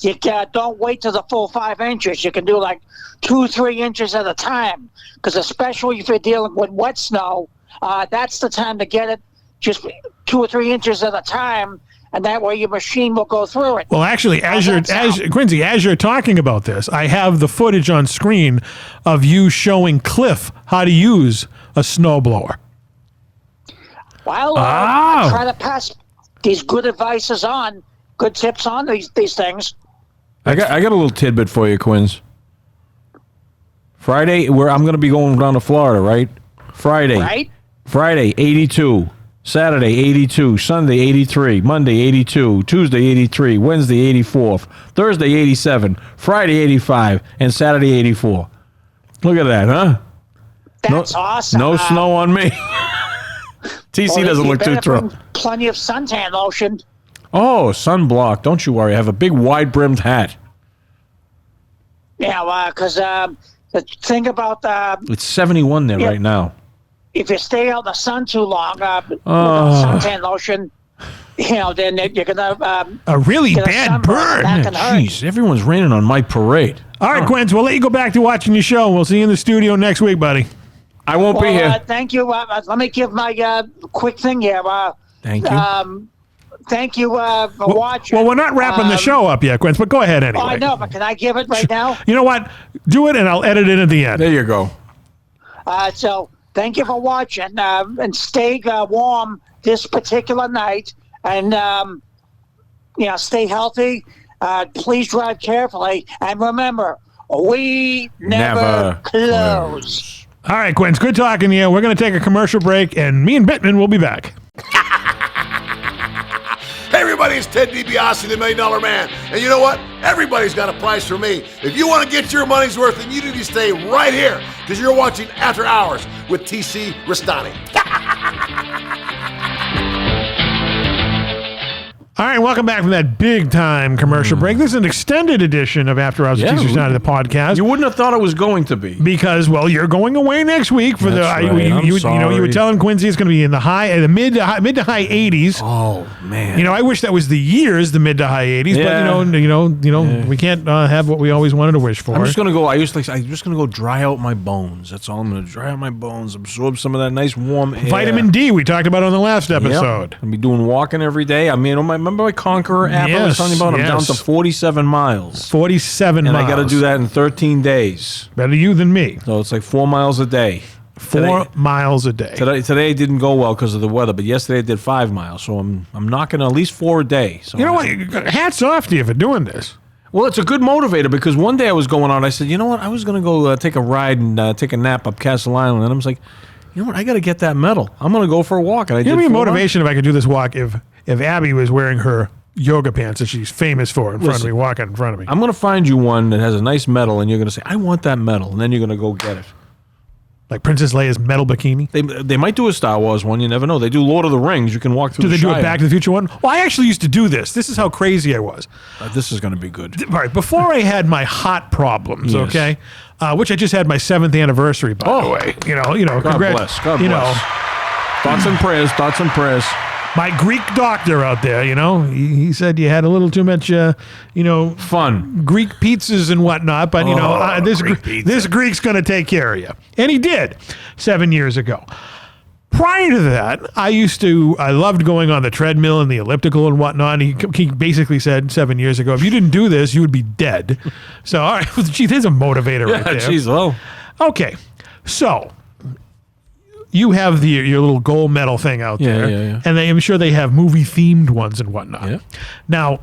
you don't wait till the full 5 inches. You can do like 2-3 inches at a time. Because especially if you're dealing with wet snow, that's the time to get it just 2 or 3 inches at a time. And that way your machine will go through it. Well, actually, Quincy, as you're talking about this, I have the footage on screen of you showing Cliff how to use a snowblower. Well, I try to pass these good advices on, good tips on these things. I got a little tidbit for you, Quinns. Friday, I'm going to be going down to Florida, right? Friday, 82. Saturday, 82. Sunday, 83. Monday, 82. Tuesday, 83. Wednesday, 84. Thursday, 87. Friday, 85. And Saturday, 84. Look at that, huh? That's awesome. No snow on me. TC doesn't look too thrilled. Plenty of suntan lotion. Oh, sunblock. Don't you worry. I have a big wide-brimmed hat. Yeah, because the thing about It's 71 there right now. if you stay out in the sun too long without suntan lotion, then you're gonna a really get a bad sunburn burn. back and hurt. Jeez, everyone's raining on my parade. All right, Quince, we'll let you go back to watching your show. We'll see you in the studio next week, buddy. I won't be here. Thank you. Let me give my quick thing here. Thank you. Thank you for watching. Well, we're not wrapping the show up yet, Quince, but go ahead anyway. Oh, I know, but can I give it right now? You know what? Do it, and I'll edit it at the end. There you go. So thank you for watching, and stay warm this particular night, and stay healthy. Please drive carefully, and remember, we never close. All right, Quince, good talking to you. We're going to take a commercial break, and me and Bittman will be back. Hey everybody, it's Ted DiBiase, the $1 Million Man. And you know what? Everybody's got a price for me. If you want to get your money's worth, then you need to stay right here, because you're watching After Hours with TC Restani. All right, welcome back from that big-time commercial break. This is an extended edition of After Hours, the Teaser Side of the podcast. You wouldn't have thought it was going to be. Because, well, you're going away next week for That's the. right. You were telling Quincy it's going to be in the mid to high 80s. Oh man. I wish that was the years, the mid to high 80s. Yeah. But we can't have what we always wanted to wish for. I'm just gonna go. I'm just gonna go dry out my bones. That's all I'm gonna dry out my bones, absorb some of that nice warm air. Vitamin D we talked about on the last episode. I'll be doing walking every day. I mean, remember my Conqueror app I was telling you about? I'm down to 47 miles. 47 miles. And I got to do that in 13 days. Better you than me. So it's like 4 miles a day. 4 miles a day. Today didn't go well because of the weather, but yesterday I did 5 miles. So I'm knocking at least 4 a day. So you know what? Hats off to you for doing this. Well, it's a good motivator because one day I was going out. I said, you know what? I was going to go take a ride and take a nap up Castle Island. And I was like, you know what? I got to get that medal. I'm going to go for a walk. And I Give did me 4 motivation if I could do this walk if Abby was wearing her yoga pants that she's famous for in front of me, walking in front of me. I'm going to find you one that has a nice medal, and you're going to say, I want that medal. And then you're going to go get it. Like Princess Leia's metal bikini? They might do a Star Wars one. You never know. They do Lord of the Rings. You can walk through Do the they do Shire. a Back to the Future one? Well, I actually used to do this. This is how crazy I was. This is going to be good. All right, before I had my heart problems, Yes. okay, which I just had my 7th anniversary, by the way. God bless. God bless. Thoughts and prayers. Thoughts and prayers. My Greek doctor out there, he said you had a little too much, fun Greek pizzas and whatnot, but this Greek's going to take care of you, and he did 7 years ago. Prior to that, I loved going on the treadmill and the elliptical and whatnot. He basically said 7 years ago, if you didn't do this, you would be dead. So, all right, gee, there's a motivator right there. Jeez, well. Okay, so you have your little gold medal thing out there, and I'm sure they have movie-themed ones and whatnot. Yeah. Now,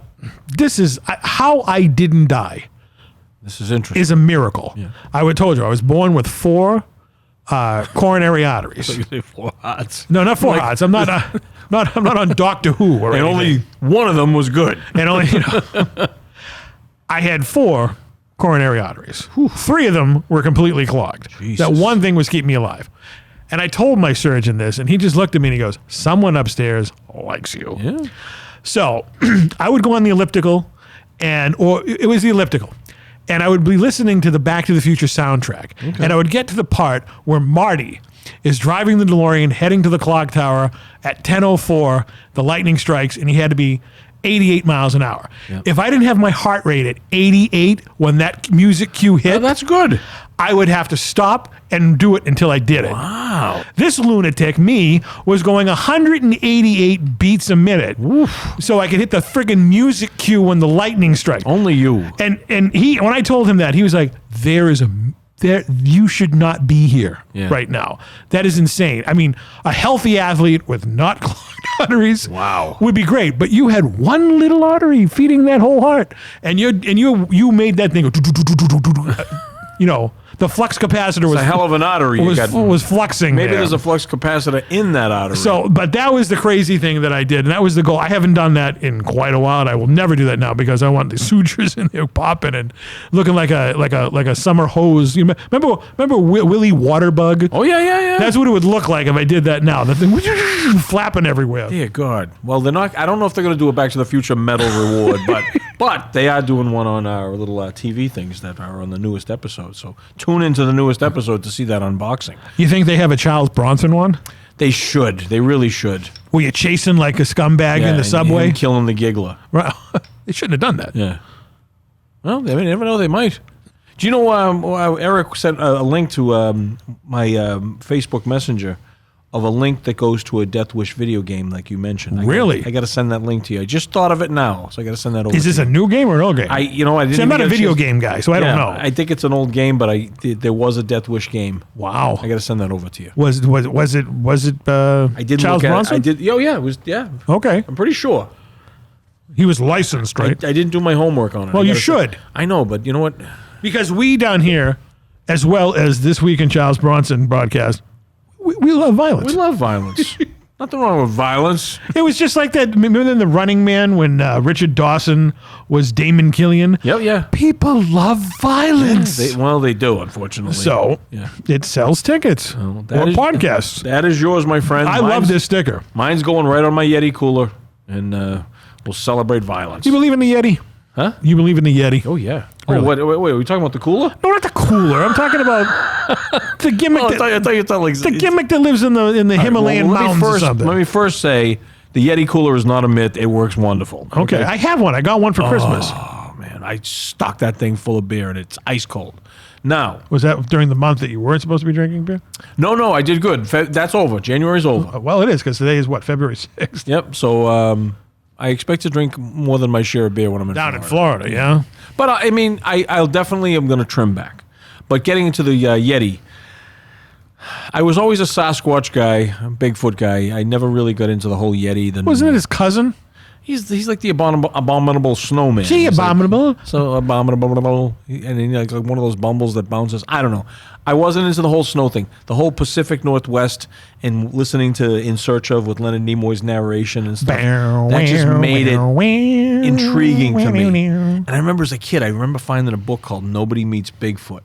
this is how I didn't die. This is interesting. Is a miracle. Yeah. I told you I was born with 4 coronary arteries. 4 hearts. No, not 4 hearts. I'm not on Doctor Who or And only one of them was good. And only I had 4 coronary arteries. 3 of them were completely clogged. Jesus. That one thing was keeping me alive. And I told my surgeon this, and he just looked at me and he goes, someone upstairs likes you. Yeah. So I would go on the elliptical, or it was the elliptical, and I would be listening to the Back to the Future soundtrack. Okay. And I would get to the part where Marty is driving the DeLorean, heading to the clock tower at 10:04, the lightning strikes, and he had to be 88 miles an hour. Yep. If I didn't have my heart rate at 88 when that music cue hit, that's good. I would have to stop and do it until I did it. Wow. this lunatic, me, was going 188 beats a minute. Oof. So I could hit the friggin' music cue when the lightning strike. Only you. And when I told him that, he was like, you should not be here right now. That is insane. I mean, a healthy athlete with not clogged arteries would be great, but you had one little artery feeding that whole heart, and you made that thing go the flux capacitor was a hell of an artery. Was fluxing. Maybe there's a flux capacitor in that artery. So, but that was the crazy thing that I did, and that was the goal. I haven't done that in quite a while, and I will never do that now because I want the sutures in there popping and looking like a summer hose. You remember Willy Waterbug? Oh yeah. That's what it would look like if I did that now. The thing flapping everywhere. Dear God. Well, they're not. I don't know if they're going to do a Back to the Future medal reward, but But they are doing one on our little TV things that are on the newest episode. So tune into the newest episode to see that unboxing. You think they have a Charles Bronson one? They should. They really should. Were you chasing like a scumbag in the subway? And killing the giggler. Right. They shouldn't have done that. Yeah. Well, they never know. They might. Do you know Eric sent a link to my Facebook Messenger of a link that goes to a Death Wish video game like you mentioned. Really? I got to send that link to you. I just thought of it now, so I got to send that over. Is this a new game or an old game? I didn't. See, I'm not a video game guy, so I don't know. I think it's an old game, but there was a Death Wish game. Wow. I got to send that over to you. Was it? I did Charles look at Bronson? it. I did. Oh yeah, it was. Yeah. Okay. I'm pretty sure. He was licensed, right? I didn't do my homework on it. Well, you should. I know, but you know what? Because we down here, as well as This Week in Charles Bronson broadcast, we love violence. We love violence. Nothing wrong with violence. It was just like that. Remember in The Running Man when Richard Dawson was Damon Killian? Yep, yeah. People love violence. Yeah, they do, unfortunately. So it sells tickets or podcasts. That is yours, my friend. I love this sticker. Mine's going right on my Yeti cooler, and we'll celebrate violence. You believe in the Yeti? Huh? You believe in the Yeti? Oh, yeah. Really? Oh, wait, are we talking about the cooler? No, not the cooler. I'm talking about the gimmick. I thought you thought like the gimmick that lives in the Himalayan mountains or something. Let me first say, the Yeti cooler is not a myth. It works wonderful. Okay. I have one. I got one for Christmas. Oh, man. I stocked that thing full of beer, and it's ice cold. Now. Was that during the month that you weren't supposed to be drinking beer? No, I did good. That's over. January's over. Well, it is, because today is what, February 6th? Yep. So I expect to drink more than my share of beer when I'm in Down Florida. in Florida, yeah. But I mean, I'll definitely am going to trim back. But getting into the Yeti, I was always a Sasquatch guy, a Bigfoot guy. I never really got into the whole Yeti. Wasn't it his cousin? He's like the abominable snowman. Gee, abominable. So abominable. And then like one of those bumbles that bounces. I don't know. I wasn't into the whole snow thing. The whole Pacific Northwest and listening to In Search of with Leonard Nimoy's narration and stuff. That just made it intriguing to me. And I remember as a kid, I remember finding a book called Nobody Meets Bigfoot.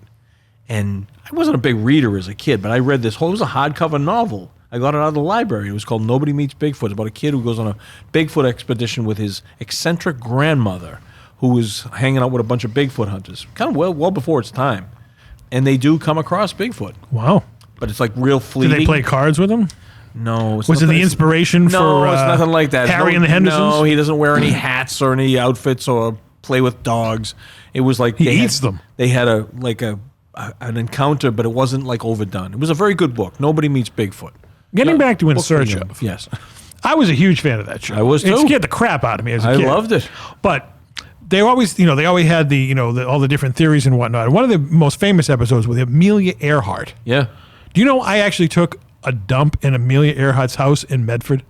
And I wasn't a big reader as a kid, but I read this it was a hardcover novel. I got it out of the library. It was called Nobody Meets Bigfoot. It's about a kid who goes on a Bigfoot expedition with his eccentric grandmother who was hanging out with a bunch of Bigfoot hunters. Kind of well before its time. And they do come across Bigfoot. Wow. But it's like real fleeting. Did they play cards with him? No. Was it the inspiration for it's nothing like that. Harry and the Hendersons? No, he doesn't wear any hats or any outfits or play with dogs. It was like he eats them. They had an encounter, but it wasn't like overdone. It was a very good book. Nobody Meets Bigfoot. Getting back to In Search of. Yes. I was a huge fan of that show. I was too. It scared the crap out of me as a kid. I loved it. But they always had the, all the different theories and whatnot. And one of the most famous episodes was Amelia Earhart. Yeah. Do you know I actually took a dump in Amelia Earhart's house in Medford?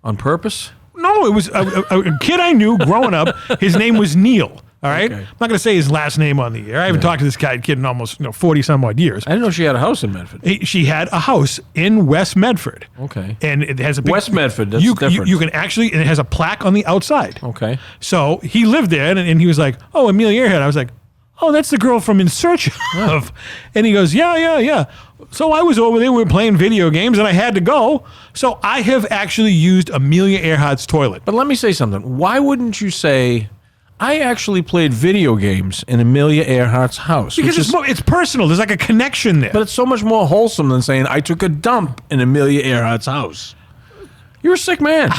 On purpose? No, it was a kid I knew growing up. His name was Neil. All right? Okay. I'm not going to say his last name on the air. I haven't talked to this kid in almost 40 some odd years. I didn't know she had a house in Medford. She had a house in West Medford. Okay. And it has a big... West Medford, that's different. You can actually... And it has a plaque on the outside. Okay. So he lived there, and he was like, oh, Amelia Earhart. I was like, oh, that's the girl from In Search of. And he goes, yeah. So I was over there. We were playing video games, and I had to go. So I have actually used Amelia Earhart's toilet. But let me say something. Why wouldn't you say... I actually played video games in Amelia Earhart's house. Because it's personal. There's like a connection there. But it's so much more wholesome than saying, I took a dump in Amelia Earhart's house. You're a sick man.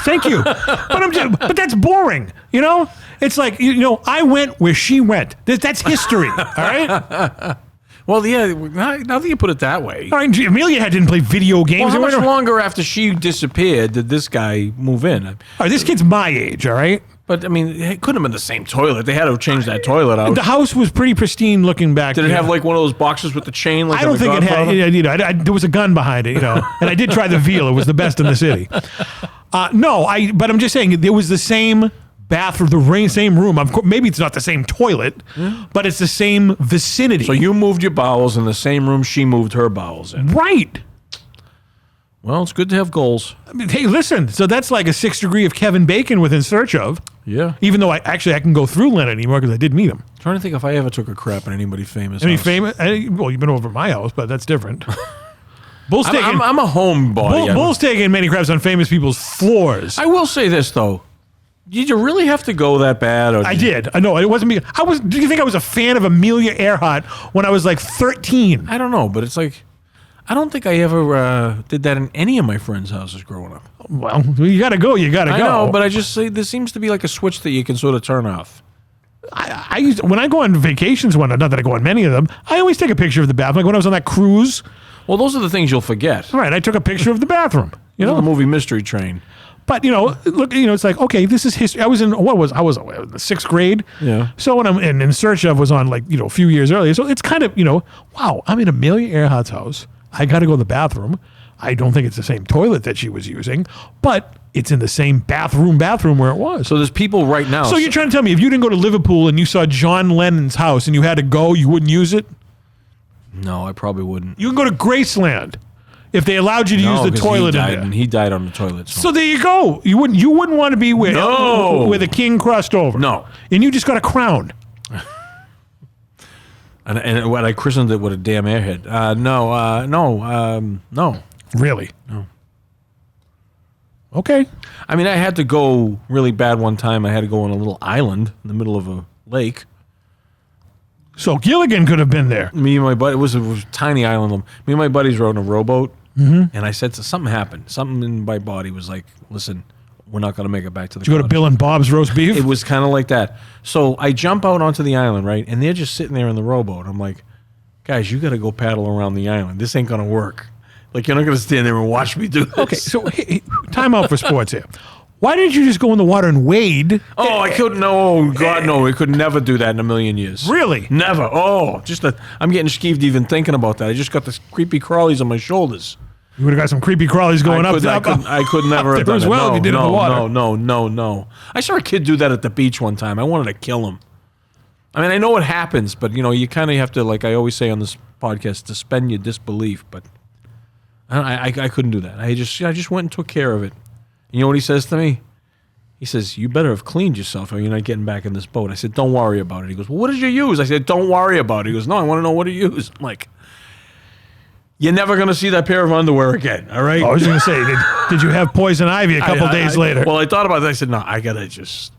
Thank you. But that's boring, It's like, I went where she went. That's history, all right? Well, yeah, now that you put it that way. All right, Amelia didn't play video games. Well, how much longer after she disappeared did this guy move in? All right, this kid's my age, all right? But, I mean, it couldn't have been the same toilet. They had to change that toilet out. The house was pretty pristine looking back. Did it have like one of those boxes with the chain? Like I don't think it had. There was a gun behind it, and I did try the veal. It was the best in the city. But I'm just saying, there was the same bathroom, the same room. Maybe it's not the same toilet, but it's the same vicinity. So you moved your bowels in the same room she moved her bowels in. Right. Well, it's good to have goals. I mean, hey, listen. So that's like a 6th degree of Kevin Bacon with In Search of. Yeah. Even though I can go through Leonard anymore because I did meet him. I'm trying to think if I ever took a crap in anybody famous. Any house. famous? Well, you've been over at my house, but that's different. Bull's taking. I'm a homebody. Bull's taking many craps on famous people's floors. I will say this though, Did you really have to go that bad? Or I did. I know it wasn't me. Do you think I was a fan of Amelia Earhart when I was like 13? I don't know, but it's like, I don't think I ever did that in any of my friends' houses growing up. Well, you got to go. You got to go. I know, but I just say there seems to be like a switch that you can sort of turn off. When I go on vacations, not that I go on many of them, I always take a picture of the bathroom. Like when I was on that cruise. Well, those are the things you'll forget. Right. I took a picture of the bathroom. You know, the movie Mystery Train. But look, it's like, okay, this is history. I was in the 6th grade. Yeah. So when I'm in Search Of was on a few years earlier. So it's kind of wow, I'm in Amelia Earhart's house. I got to go to the bathroom. I don't think it's the same toilet that she was using, but it's in the same bathroom where it was. So there's people right now. So you're trying to tell me if you didn't go to Liverpool and you saw John Lennon's house and you had to go, you wouldn't use it? No, I probably wouldn't. You can go to Graceland if they allowed you to use the toilet in there. And he died on the toilet. So there you go. You wouldn't want to be where the king crossed over. No. And you just got a crown. And what I christened it with a damn airhead. No. Really? No. Okay. I mean, I had to go really bad one time. I had to go on a little island in the middle of a lake. So Gilligan could have been there. Me and my buddy, it was a tiny island. Me and my buddies rode in a rowboat, and I said something happened. Something in my body was like, listen, we're not going to make it back to the Did you go to Bill and Bob's roast beef? It was kind of like that. So I jump out onto the island, right? And they're just sitting there in the rowboat. I'm like, guys, you got to go paddle around the island. This ain't going to work. Like, you're not going to stand there and watch me do this. Okay, so time out for sports here. Why didn't you just go in the water and wade? Oh, I couldn't. No, God, no. We could never do that in a million years. Really? Never. Oh, I'm getting skeeved even thinking about that. I just got the creepy crawlies on my shoulders. You would have got some creepy crawlies going up. I could never have done it. Well, if you did it in the water. No. I saw a kid do that at the beach one time. I wanted to kill him. I mean, I know what happens, but you kind of have to, like I always say on this podcast, suspend your disbelief. But I couldn't do that. I just went and took care of it. You know what he says to me? He says, you better have cleaned yourself or you're not getting back in this boat. I said, don't worry about it. He goes, well, what did you use? I said, don't worry about it. He goes, no, I want to know what you use. I'm like, you're never going to see that pair of underwear again, all right? I was going to say, did you have poison ivy a couple days later? Well, I thought about that. I said, no, I got to just...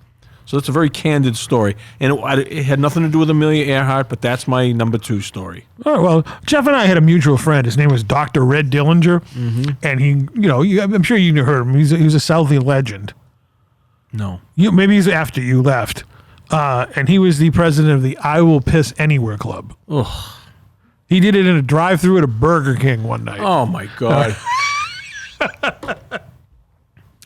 So it's a very candid story. And it had nothing to do with Amelia Earhart, but that's my number 2 story. Oh, well, Jeff and I had a mutual friend. His name was Dr. Red Dillinger. Mm-hmm. And he, I'm sure you heard him. He was a Southie legend. No. Maybe he's after you left. And he was the president of the I Will Piss Anywhere Club. Ugh. He did it in a drive-thru at a Burger King one night. Oh, my God.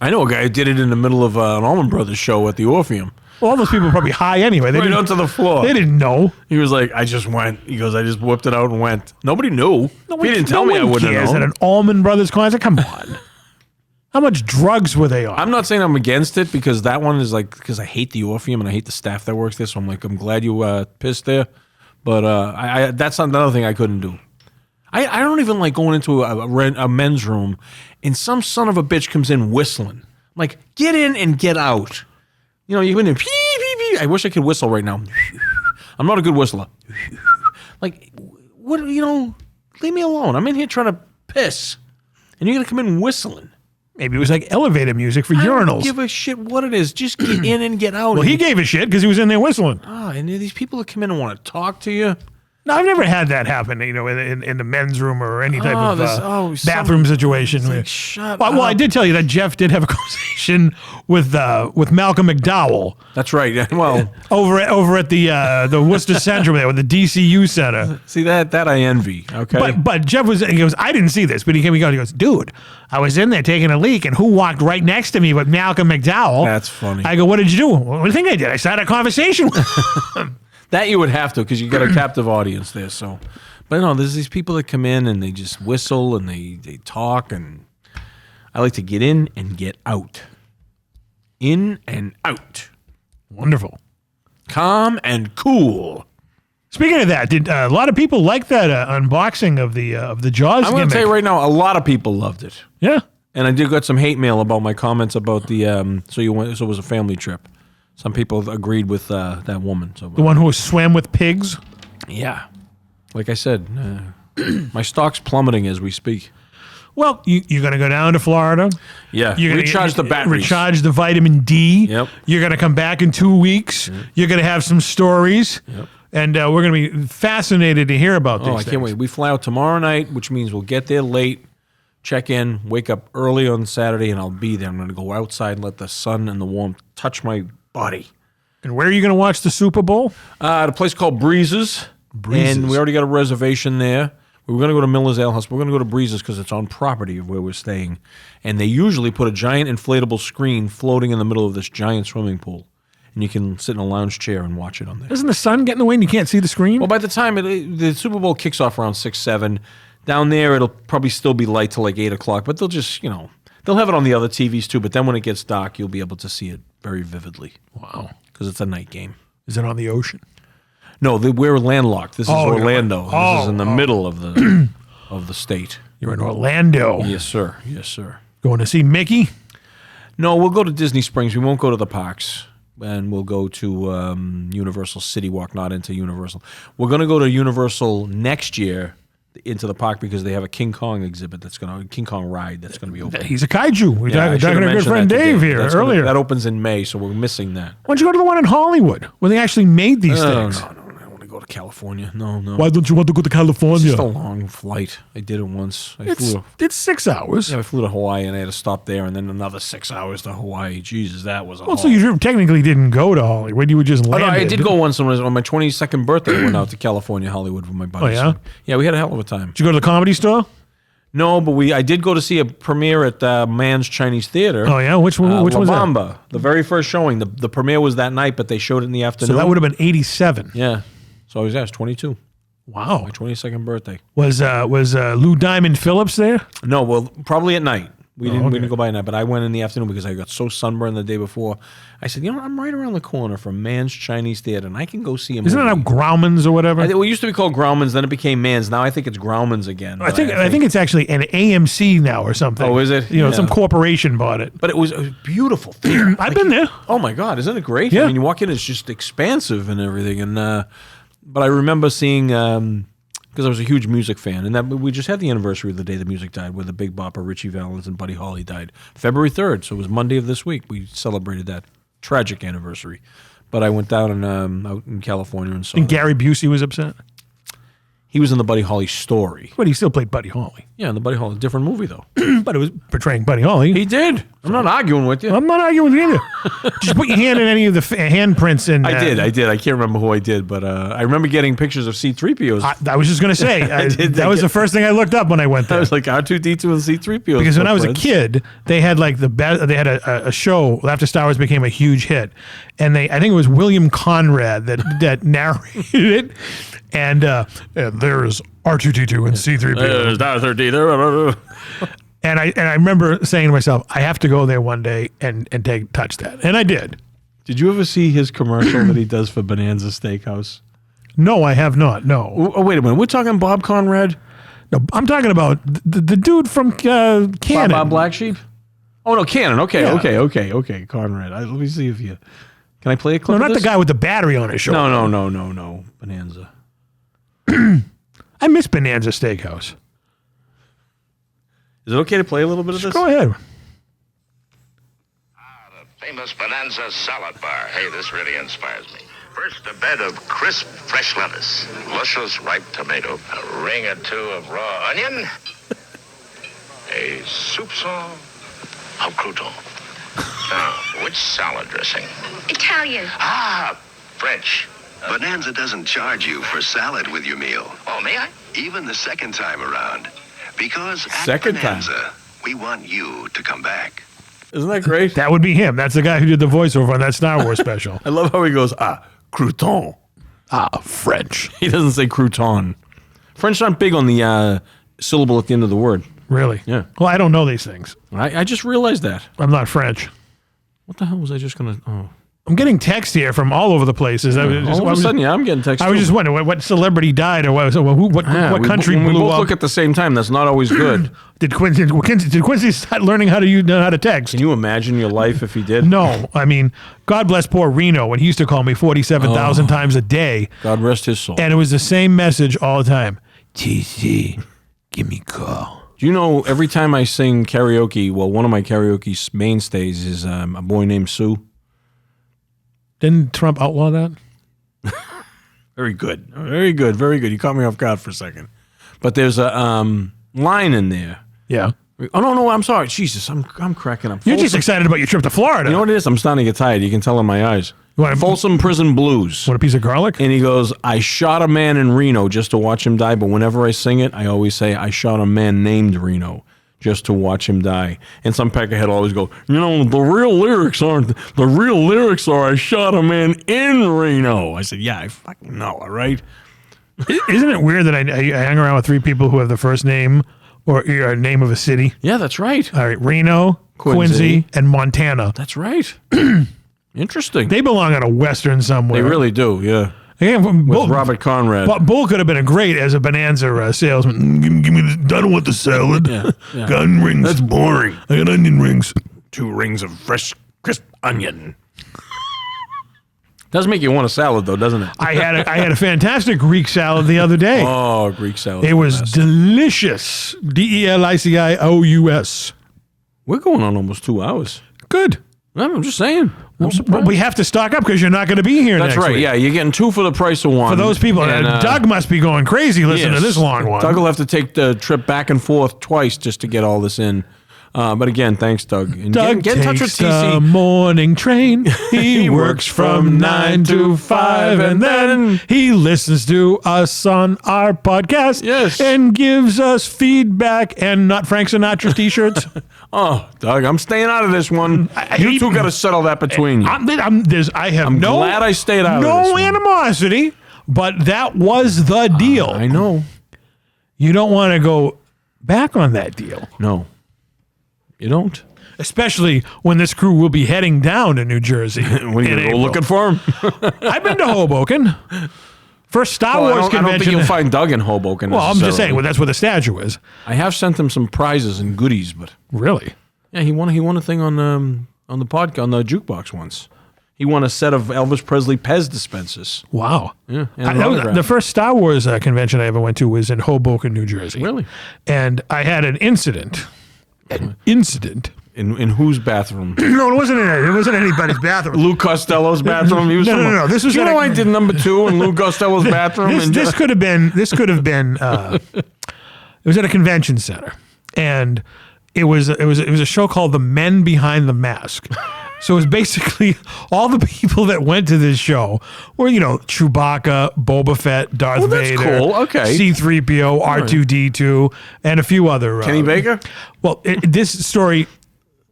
I know a guy who did it in the middle of an Allman Brothers show at the Orpheum. Well, all those people were probably high anyway. Right onto the floor. They didn't know. He was like, I just went. He goes, I just whipped it out and went. Nobody knew. If he didn't tell me, I wouldn't have known. At an Allman Brothers concert? Come on. How much drugs were they on? I'm not saying I'm against it because that one is like, because I hate the Orpheum and I hate the staff that works there. So I'm like, I'm glad you pissed there. But that's another thing I couldn't do. I don't even like going into a men's room and some son of a bitch comes in whistling. I'm like, get in and get out. You go in there, pee, pee, pee. I wish I could whistle right now. I'm not a good whistler. Like, what, leave me alone. I'm in here trying to piss. And you're going to come in whistling. Maybe it was like elevator music for urinals. I don't give a shit what it is. Just get in and get out. Well, he gave a shit because he was in there whistling. And these people that come in and want to talk to you. No, I've never had that happen, in the men's room or any type of bathroom situation. Like, shut up. Well, I did tell you that Jeff did have a conversation with Malcolm McDowell. That's right. Well, over at the Worcester Central there, with the DCU Center. See that I envy. Okay, but Jeff he goes, I didn't see this, but he goes, dude, I was in there taking a leak, and who walked right next to me but Malcolm McDowell? That's funny. I go, what did you do? What do you think I did? I started a conversation with him. That you would have to because you got a captive audience there. So, but no, there's these people that come in and they just whistle and they talk, and I like to get in and get out. In and out. Wonderful. Calm and cool. Speaking of that, did a lot of people like that unboxing of the Jaws? I'm going to tell you right now, a lot of people loved it. Yeah, and I did get some hate mail about my comments about the so it was a family trip. Some people agreed with that woman. So the one who swam with pigs? Yeah. Like I said, my stock's plummeting as we speak. Well, you're going to go down to Florida. Yeah, You're gonna recharge the batteries. Recharge the vitamin D. Yep. You're going to come back in 2 weeks. You're going to have some stories. Yep. And we're going to be fascinated to hear about these Oh, I things. can't wait. We fly out tomorrow night, which means we'll get there late, check in, wake up early on Saturday, and I'll be there. I'm going to go outside and let the sun and the warmth touch my body. And where are you going to watch the Super Bowl? At a place called Breezes. And we already got a reservation there. We were going to go to Miller's Ale House. We're going to go to Breezes because it's on property of where we're staying. And they usually put a giant inflatable screen floating in the middle of this giant swimming pool. And you can sit in a lounge chair and watch it on there. Isn't the sun getting in the way and you can't see the screen? Well, by the time the Super Bowl kicks off around 6, 7, down there it'll probably still be light till like 8 o'clock. But they'll just, they'll have it on the other TVs too. But then when it gets dark, you'll be able to see it very vividly. Wow. Because it's a night game. Is it on the ocean? No, we're landlocked. This is Orlando. This is in the middle of the of the state. You're in Orlando. Yes, sir. Yes, sir. Going to see Mickey? No, we'll go to Disney Springs. We won't go to the parks. And we'll go to Universal City Walk, not into Universal. We're going to go to Universal next year into the park because they have a King Kong exhibit King Kong ride that's going to be open. He's a kaiju. We're talking to our good friend that Dave today. here earlier. That opens in May, so we're missing that. Why don't you go to the one in Hollywood where they actually made these things? No, I don't want to go to California. No. Why don't you want to go to California? It's just a long flight. I did it once. It's 6 hours. Yeah, I flew to Hawaii and I had to stop there and then another 6 hours to Hawaii. Jesus, that was a Well, so you technically didn't go to Hollywood. You were just landed. No, I did go once on my 22nd birthday. I went out to California, Hollywood with my buddies. Oh, yeah? Yeah, we had a hell of a time. Did you go to the Comedy Store? No, but I did go to see a premiere at Man's Chinese Theater. Oh, yeah? Which one? Which La was that? Bamba, the very first showing. The premiere was that night, but they showed it in the afternoon. So that would have been 87. Yeah. So I was 22. Wow. My 22nd birthday. Was Lou Diamond Phillips there? No, well, probably at night. We okay. didn't go by at night, but I went in the afternoon because I got so sunburned the day before. I said, I'm right around the corner from Man's Chinese Theater, and I can go see a movie. Isn't it now Grauman's or whatever? It used to be called Grauman's, then it became Man's. Now I think it's Grauman's again. I think it's actually an AMC now or something. Oh, is it? Some corporation bought it. But it was a beautiful theater. I've been there. Oh my God, isn't it great? Yeah. I mean, you walk in, it's just expansive and everything. And but I remember seeing. Because I was a huge music fan, and that we just had the anniversary of the day the music died, where the Big Bopper, Richie Valens, and Buddy Holly died. February 3rd, so it was Monday of this week. We celebrated that tragic anniversary. But I went down and out in California and saw And Gary Busey was upset. He was in the Buddy Holly story. But he still played Buddy Holly. Yeah, in the Buddy Holly, different movie though. But it was portraying Buddy Holly. He did. I'm not arguing with you. I'm not arguing with you either. Just put your hand in any of the handprints. And I did. I can't remember who I did, but I remember getting pictures of C-3POs. I was just going to say, that was the first thing I looked up when I went there. I was like R2D2 and C-3POs. Because when I was a kid, they had like they had a show after Star Wars became a huge hit, and I think it was William Conrad that narrated it, and there's R2D2 and C-3PO. R2D2. And I remember saying to myself, I have to go there one day and touch that, and I did. Did you ever see his commercial that he does for Bonanza Steakhouse? No, I have not. No. Oh, wait a minute. We're talking Bob Conrad? No, I'm talking about the dude from Cannon. Bob Black Sheep? Oh, no, Cannon. Okay, Yeah. okay. Conrad. Let me see if you... Can I play a clip No, of not this? the guy with the battery on his shoulder. No. Bonanza. I miss Bonanza Steakhouse. Is it okay to play a little bit of this? Go ahead. The famous Bonanza salad bar. Hey, this really inspires me. First, a bed of crisp, fresh lettuce, luscious, ripe tomato, a ring or two of raw onion, a soupçon of crouton. Now, which salad dressing? Italian. French. Bonanza doesn't charge you for salad with your meal, Oh, may I? even the second time around. Because at Second time. Bonanza, we want you to come back. Isn't that great? That would be him. That's the guy who did the voiceover on that Star Wars special. I love how he goes, crouton. French. He doesn't say crouton. French aren't big on the syllable at the end of the word. Really? Yeah. Well, I don't know these things. I just realized that. I'm not French. What the hell was I just going to... Oh. I'm getting text here from all over the places. All of a sudden, I'm getting text. I was just wondering what celebrity died or what country we blew both up. look at the same time. That's not always good. Did Quincy start learning how to text? Can you imagine your life if he did? No, I mean, God bless poor Reno when he used to call me 47,000 times a day, God rest his soul. and it was the same message all the time. TC, give me a call. Do you know every time I sing karaoke, well, one of my karaoke mainstays is a boy named Sue. Didn't Trump outlaw that? Very good. Very good. Very good. You caught me off guard for a second. But there's a line in there. Yeah. Oh, no, I'm sorry. Jesus, I'm cracking up. You're just excited about your trip to Florida. You know what it is? I'm starting to get tired. You can tell in my eyes. What, Folsom Prison Blues. Want a piece of garlic? And he goes, I shot a man in Reno just to watch him die, but whenever I sing it, I always say, I shot a man named Reno just to watch him die. And some peckerhead always go, the real lyrics aren't, the real lyrics are, I shot a man in Reno. I said, yeah, I fucking know, all right? Isn't it weird that I hang around with 3 people who have the first name or name of a city? Yeah, that's right. All right, Reno, Quincy, and Montana. That's right. Interesting. They belong on a Western somewhere. They really do, yeah. With Robert Conrad. But Bull could have been a great as a Bonanza salesman. Give me the, I don't want the salad. Yeah. Got onion rings. That's boring. I got onion rings. 2 rings of fresh, crisp onion. Does make you want a salad, though, doesn't it? I had a fantastic Greek salad the other day. Oh, Greek salad. It was delicious. DELICIOUS. We're going on almost 2 hours. Good. I'm just saying. But we have to stock up because you're not going to be here That's next right. week. Yeah, you're getting 2 for the price of 1. For those people, and, Doug must be going crazy listening to this long one. Doug will have to take the trip back and forth twice just to get all this in. But again, thanks, Doug. And Doug get in touch with takes the TC. morning train. He works from 9 to 5, and then he listens to us on our podcast. Yes. And gives us feedback and not Frank Sinatra t-shirts. Oh, Doug, I'm staying out of this one. You 2 got to settle that between you. I'm glad I stayed out of this no one. animosity, but that was the deal. I know. You don't want to go back on that deal. No. You don't. Especially when this crew will be heading down to New Jersey. When are you going to go looking for him? I've been to Hoboken. First Star Wars convention. I don't think you'll find Doug in Hoboken. Well, I'm just saying, that's where the statue is. I have sent him some prizes and goodies, but really, yeah, he won a thing on the podcast on the jukebox once. He won a set of Elvis Presley Pez dispensers. Wow. Yeah. That was, the first Star Wars convention I ever went to was in Hoboken, New Jersey. Really? And I had an incident. In whose bathroom? No, it wasn't anybody's bathroom. Lou Costello's bathroom. He was no. This was. You know, I did number 2 in Lou Costello's bathroom. This could have been. It was at a convention center, and it was a show called The Men Behind the Mask. So it was basically all the people that went to this show were, Chewbacca, Boba Fett, Darth Vader, cool. Okay. C-3PO, R2D2, and a few other. Kenny Baker? Well, this story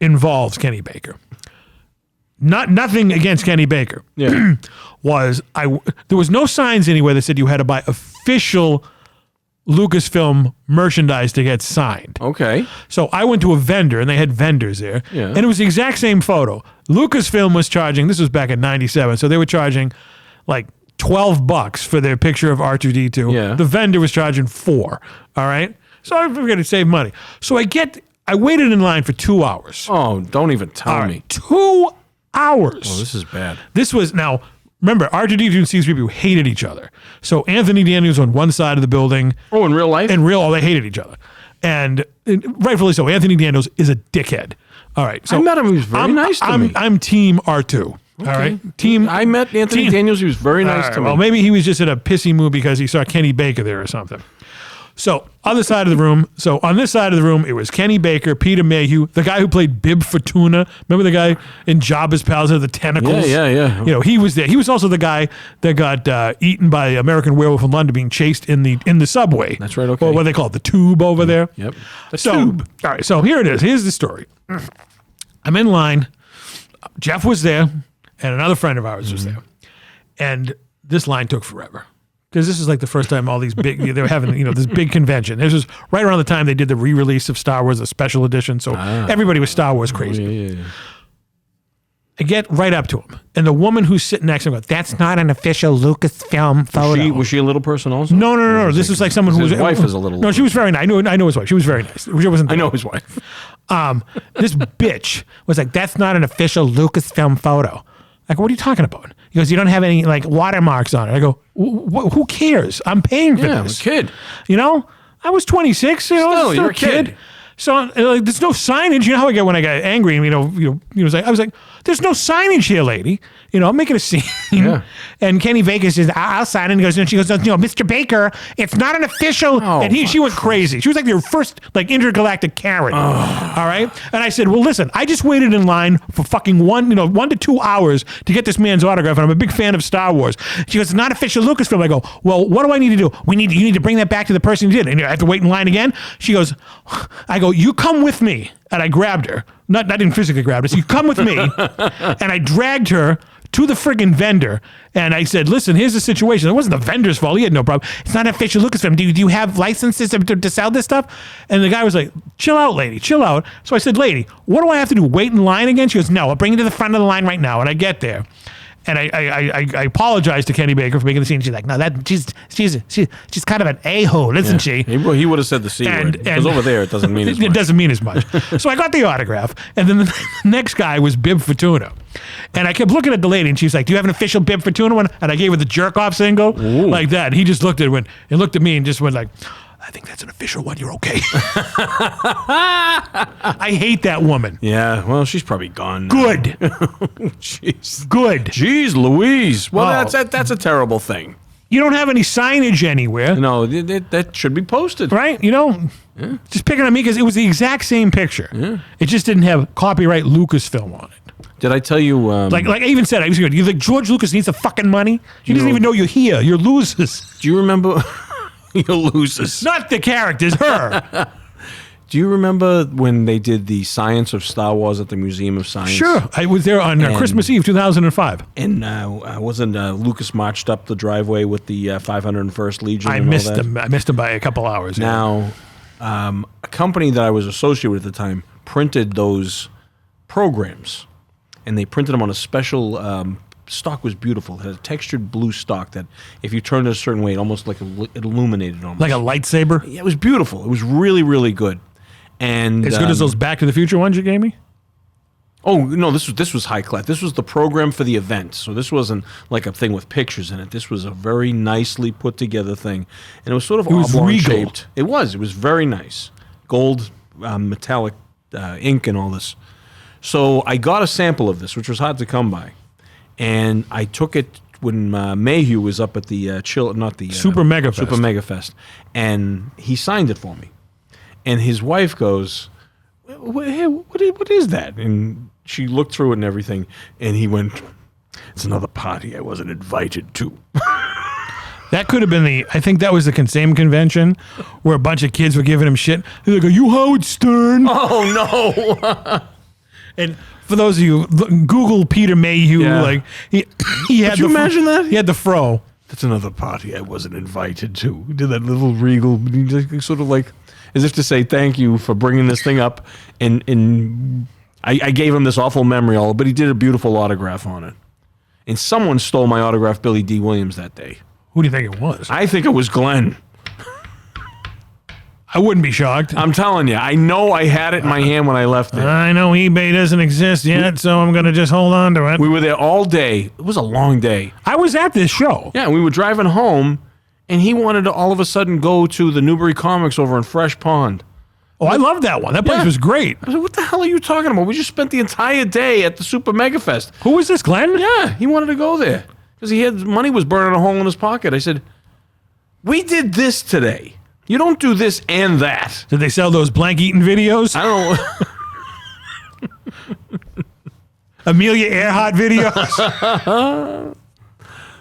involves Kenny Baker. Nothing against Kenny Baker. Yeah. There was no signs anywhere that said you had to buy official Lucasfilm merchandise to get signed. Okay. So I went to a vendor, and they had vendors there, and it was the exact same photo. Lucasfilm was charging, this was back in 97, so they were charging like $12 for their picture of R2D2. Yeah. The vendor was charging $4, all right? So I figured to save money. So I waited in line for 2 hours. Oh, don't even tell me. 2 hours. Oh, this is bad. This was, now, remember, R2D2 and C-3PO hated each other. So Anthony Daniels on one side of the building. Oh, in real life? They hated each other. And rightfully so. Anthony Daniels is a dickhead. All right. So I met him. He was very nice to me. I'm team R2. Okay. All right. I met Anthony Daniels. He was very nice to me. Well, maybe he was just in a pissy mood because he saw Kenny Baker there or something. So on this side of the room, it was Kenny Baker, Peter Mayhew, the guy who played Bib Fortuna. Remember the guy in Jabba's Palace of the Tentacles? Yeah. He was there. He was also the guy that got eaten by American Werewolf in London, being chased in the subway. That's right. Okay. Well, what they call it, the tube over there. Yep. The tube. All right. So here it is. Here's the story. I'm in line. Jeff was there, and another friend of ours was there, and this line took forever. Because this is like the first time all these big, they were having, this big convention. This was right around the time they did the re-release of Star Wars, the special edition. So everybody was Star Wars crazy. Yeah. I get right up to him. And the woman who's sitting next to him goes, "That's not an official Lucasfilm photo." Was she a little person also? No. This is like someone who was. His wife is a little. No, she was very nice. I know his wife. She was very nice. I know his wife. This bitch was like, "That's not an official Lucasfilm photo." I go, "What are you talking about?" He goes, "You don't have any like watermarks on it." I go, "Who cares? I'm paying for this." I'm a kid. I was 26. You know, Still, still you're a kid. So like, there's no signage. You know how I get when I got angry. I was like, there's no signage here, lady. You know, I'm making a scene. Yeah. And Kenny Baker says, I'll sign it. And she goes, Mr. Baker, it's not an official. Oh, and she went crazy. She was like your first like intergalactic Karen. All right. And I said, well, listen, I just waited in line for fucking 1 to 2 hours to get this man's autograph. And I'm a big fan of Star Wars. She goes, it's not official Lucasfilm. I go, well, what do I need to do? You need to bring that back to the person who did it. And I have to wait in line again. She goes, I go, you come with me. And I grabbed her. I didn't physically grab her. So you come with me. And I dragged her to the friggin' vendor. And I said, listen, here's the situation. It wasn't the vendor's fault. He had no problem. It's not official Lucasfilm. Do you have licenses to sell this stuff? And the guy was like, chill out, lady. Chill out. So I said, lady, what do I have to do? Wait in line again? She goes, no, I'll bring you to the front of the line right now. And I get there. And I apologized to Kenny Baker for making the scene. She's like, no, she's kind of an a-hole, isn't she? He would have said the C word. Because over there, it doesn't mean as much. It doesn't mean as much. So I got the autograph. And then the next guy was Bib Fortuna. And I kept looking at the lady, and she's like, do you have an official Bib Fortuna one? And I gave her the jerk-off single. Ooh. Like that. And he just looked at me and just went like, I think that's an official one. You're okay. I hate that woman. Yeah, well, she's probably gone. Good. Jeez. Good. Jeez Louise. Well, that's a terrible thing. You don't have any signage anywhere. No, that should be posted. Right? You know, just picking on me because it was the exact same picture. Yeah. It just didn't have copyright Lucasfilm on it. Did I tell you? Like I even said, I was going, you like George Lucas needs the fucking money? He doesn't even know you're here. You're losers. Do you remember? You're losers. Not the characters, her. Do you remember when they did the Science of Star Wars at the Museum of Science? Sure. I was there on Christmas Eve, 2005. And wasn't Lucas marched up the driveway with the 501st Legion? I missed him. I missed him by a couple hours. Now, a company that I was associated with at the time printed those programs, and they printed them on a special stock. Was beautiful. It had a textured blue stock that if you turned it a certain way, it almost like it illuminated almost. Like a lightsaber? Yeah, it was beautiful. It was really, really good. And as good as those Back to the Future ones you gave me? Oh, no, this was high class. This was the program for the event. So this wasn't like a thing with pictures in it. This was a very nicely put together thing. And it was sort of oblong shaped. It was very nice. Gold, metallic ink and all this. So I got a sample of this, which was hard to come by. And I took it when Mayhew was up at the Super Mega Fest. Super Mega Fest, and he signed it for me. And his wife goes, hey, what is that? And she looked through it and everything, and he went, it's another party I wasn't invited to. That could have been I think that was the same convention where a bunch of kids were giving him shit. They're like, are you Howard Stern? Oh, no. And for those of you, Google Peter Mayhew. Yeah. Like he had. Could you imagine that? He had the fro. That's another party I wasn't invited to. He did that little regal, sort of like, as if to say thank you for bringing this thing up. And I gave him this awful memory, but he did a beautiful autograph on it. And someone stole my autograph, Billy D. Williams, that day. Who do you think it was? I think it was Glenn. I wouldn't be shocked. I'm telling you, I know I had it in my hand when I left it. I know eBay doesn't exist yet, so I'm going to just hold on to it. We were there all day. It was a long day. I was at this show. Yeah, we were driving home, and he wanted to all of a sudden go to the Newbury Comics over in Fresh Pond. Oh, I love that one. That place was great. I said, what the hell are you talking about? We just spent the entire day at the Super Mega Fest. Who was this, Glenn? Yeah, he wanted to go there because money was burning a hole in his pocket. I said, we did this today. You don't do this and that. Did they sell those blank eating videos? I don't know. Amelia Earhart videos?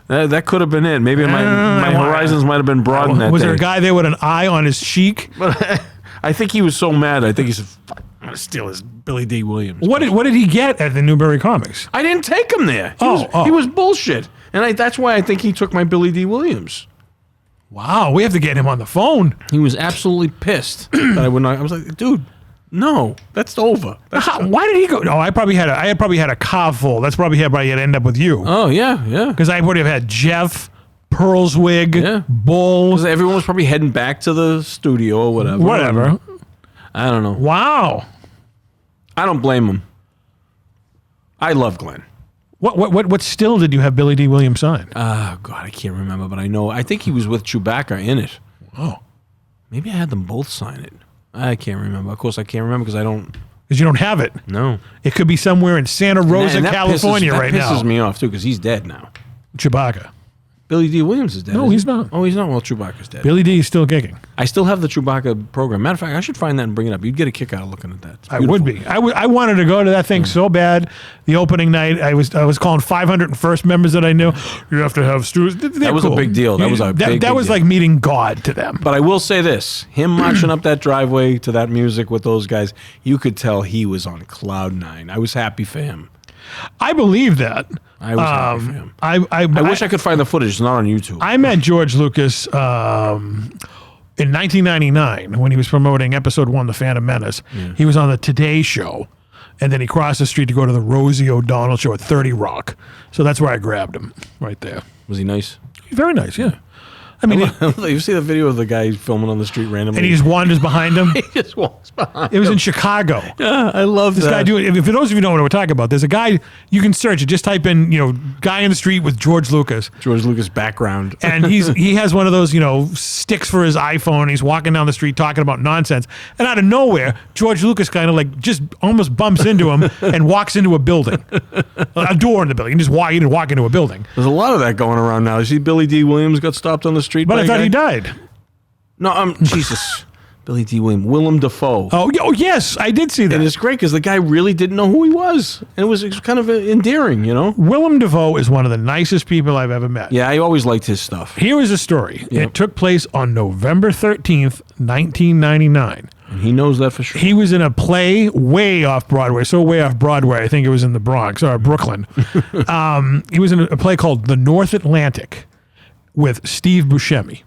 That could have been it. Maybe my horizons might have been broadened that day. Was there a guy there with an eye on his cheek? I think he was so mad. I think he said, fuck, I'm going to steal his Billy D. Williams. What did he get at the Newbury Comics? I didn't take him there. He was bullshit. And that's why I think he took my Billy D. Williams. Wow, we have to get him on the phone. He was absolutely pissed that I would not. I was like, dude, no, that's over. Why did he go? No, I probably had a car full. That's probably how I'd end up with you. Oh yeah. Because I would have had Jeff, Pearl's Wig, Bull. Because everyone was probably heading back to the studio or whatever. Whatever. I don't know. Wow. I don't blame him. I love Glenn. What still did you have Billy D. Williams sign? Oh, God, I can't remember, but I think he was with Chewbacca in it. Oh. Maybe I had them both sign it. I can't remember. Of course, I can't remember because I don't. Because you don't have it. No. It could be somewhere in Santa Rosa, California right now. That pisses me off, too, because he's dead now. Chewbacca. Billy D. Williams is dead. No, he's not. Oh, he's not. Well, Chewbacca's dead. Billy D is still kicking. I still have the Chewbacca program. Matter of fact, I should find that and bring it up. You'd get a kick out of looking at that. I would be. I wanted to go to that thing so bad. The opening night, I was calling 501st members that I knew. You have to have students. That was a big deal. That was a big That was deal. like meeting God to them. But I will say this: him marching up that driveway to that music with those guys, you could tell he was on cloud nine. I was happy for him. I believe that. I was happy for him. I wish I could find the footage. It's not on YouTube. I met George Lucas in 1999 when he was promoting Episode 1, The Phantom Menace. Yeah. He was on the Today Show, and then he crossed the street to go to the Rosie O'Donnell Show at 30 Rock. So that's where I grabbed him, right there. Was he nice? Very nice, yeah. I mean, you see the video of the guy filming on the street randomly, and he just wanders behind him. He just walks behind. It was in Chicago. Yeah, I love this that. guy doing. For those of you who don't know what we're talking about, there's a guy you can search it. Just type in, guy in the street with George Lucas. George Lucas background, and he has one of those, sticks for his iPhone. He's walking down the street talking about nonsense, and out of nowhere, George Lucas kind of like just almost bumps into him and walks into a building, a door in the building. He just walk into a building. There's a lot of that going around now. You see, Billy D. Williams got stopped on the street, but I thought he died. No, Jesus. Billy D. Williams. Willem Dafoe. Oh, yes, I did see that. And it's great because the guy really didn't know who he was. And it was kind of endearing, Willem Dafoe is one of the nicest people I've ever met. Yeah, I always liked his stuff. Here is a story. Yep. It took place on November 13th, 1999. And he knows that for sure. He was in a play way off Broadway. So way off Broadway, I think it was in the Bronx or Brooklyn. He was in a play called The North Atlantic with Steve Buscemi.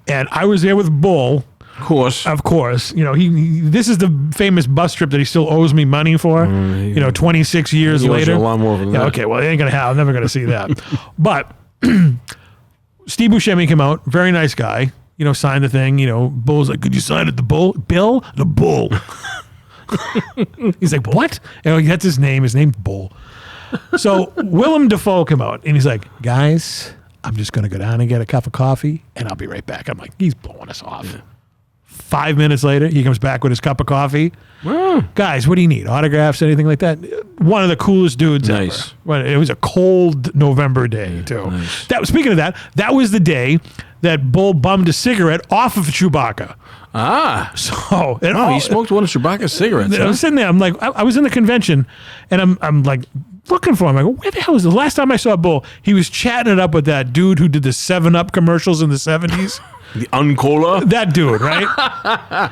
And I was there with Bull. Of course. This is the famous bus trip that he still owes me money for. 26 years later. A lot more than that. Okay, well, it ain't gonna happen. I'm never gonna see that. But Steve Buscemi came out, very nice guy. Signed the thing. Bull's like, could you sign it? The Bull, Bill, the Bull. He's like, what? That's his name. His name's Bull. So Willem Dafoe came out, and he's like, guys, I'm just gonna go down and get a cup of coffee, and I'll be right back. I'm like, he's blowing us off. Yeah. 5 minutes later, he comes back with his cup of coffee. Guys, what do you need? Autographs, anything like that? One of the coolest dudes ever. It was a cold November day, too. Nice. Speaking of that was the day that Bull bummed a cigarette off of Chewbacca. So he smoked one of Chewbacca's cigarettes. I was sitting there. I'm like, I was in the convention, and I'm like looking for him. I go, where the hell is the last time I saw Bull? He was chatting it up with that dude who did the 7-Up commercials in the 70s. The Uncola? That dude, right?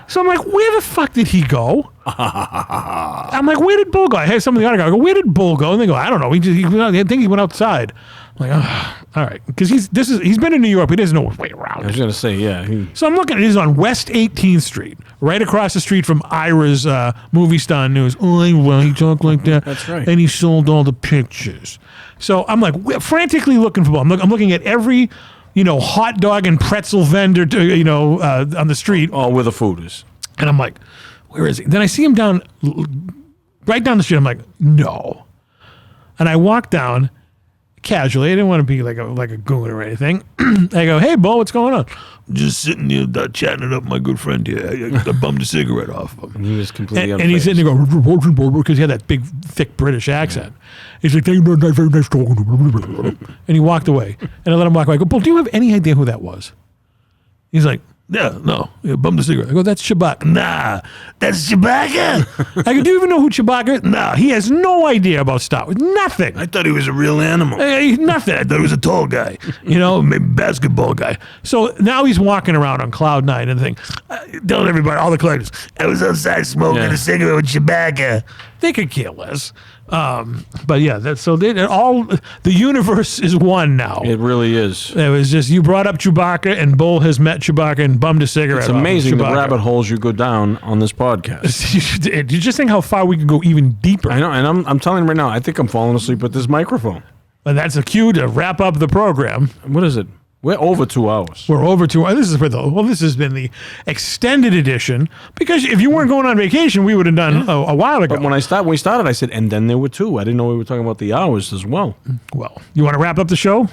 So I'm like, where the fuck did he go? I'm like, where did Bull go? I had some of the autograph. I go, where did Bull go? And they go, I don't know. I think he went outside. I'm like, all right. Because he's been in New York, but he doesn't know his way around. I was going to say, yeah. So I'm looking at it. He's on West 18th Street, right across the street from Ira's Movie Star News. Oh, he talked like that. That's right. And he sold all the pictures. So I'm like, frantically looking for Bull. I'm looking at every hot dog and pretzel vendor, on the street. Oh, where the food is. And I'm like, where is he? Then I see him right down the street. I'm like, no. And I walk down casually. I didn't want to be like a goon or anything. I go, hey, Bo, what's going on? Just sitting here chatting it up with my good friend here. I bummed a cigarette off of him. And he was completely and he's sitting there going, because he had that big, thick British accent. Yeah. He's like, very nice talking to him. And he walked away. And I let him walk away. I go, Bull, do you have any idea who that was? He's like, yeah, no. Bummed a cigarette. I go, that's Chewbacca. Nah, that's Chewbacca. I go, do you even know who Chewbacca is? Nah, he has no idea about Star Wars. Nothing. I thought he was a real animal. Nothing. I thought he was a tall guy. Maybe basketball guy. So now he's walking around on cloud nine and telling everybody, all the collectors, I was outside smoking a cigarette with Chewbacca. They could care less. But yeah, the universe is one now. It really is. It was just, you brought up Chewbacca, and Bull has met Chewbacca and bummed a cigarette. It's amazing the rabbit holes you go down on this podcast. You just think how far we could go even deeper. I know, and I'm telling you right now, I think I'm falling asleep with this microphone. And that's a cue to wrap up the program. What is it? We're over 2 hours. We're over 2 hours. This has been the extended edition, because if you weren't going on vacation, we would have done a while ago. But when we started, I said, and then there were 2. I didn't know we were talking about the hours as well. Well, you want to wrap up the show?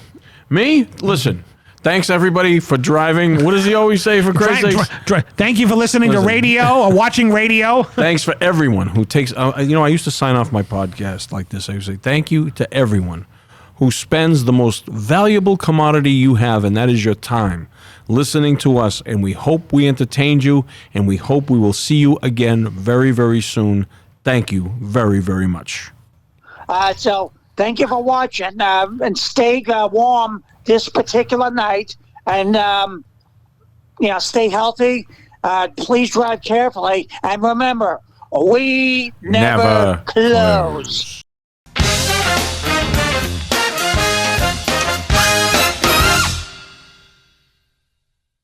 Me? Listen, Thanks, everybody, for driving. What does he always say, for Christ's sake? Thank you for listening to radio or watching radio. Thanks for everyone who takes... I used to sign off my podcast like this. I would say, thank you to everyone who spends the most valuable commodity you have, and that is your time, listening to us. And we hope we entertained you, and we hope we will see you again very, very soon. Thank you very, very much. So thank you for watching, and stay warm this particular night, and stay healthy. Please drive carefully, and remember, we never close.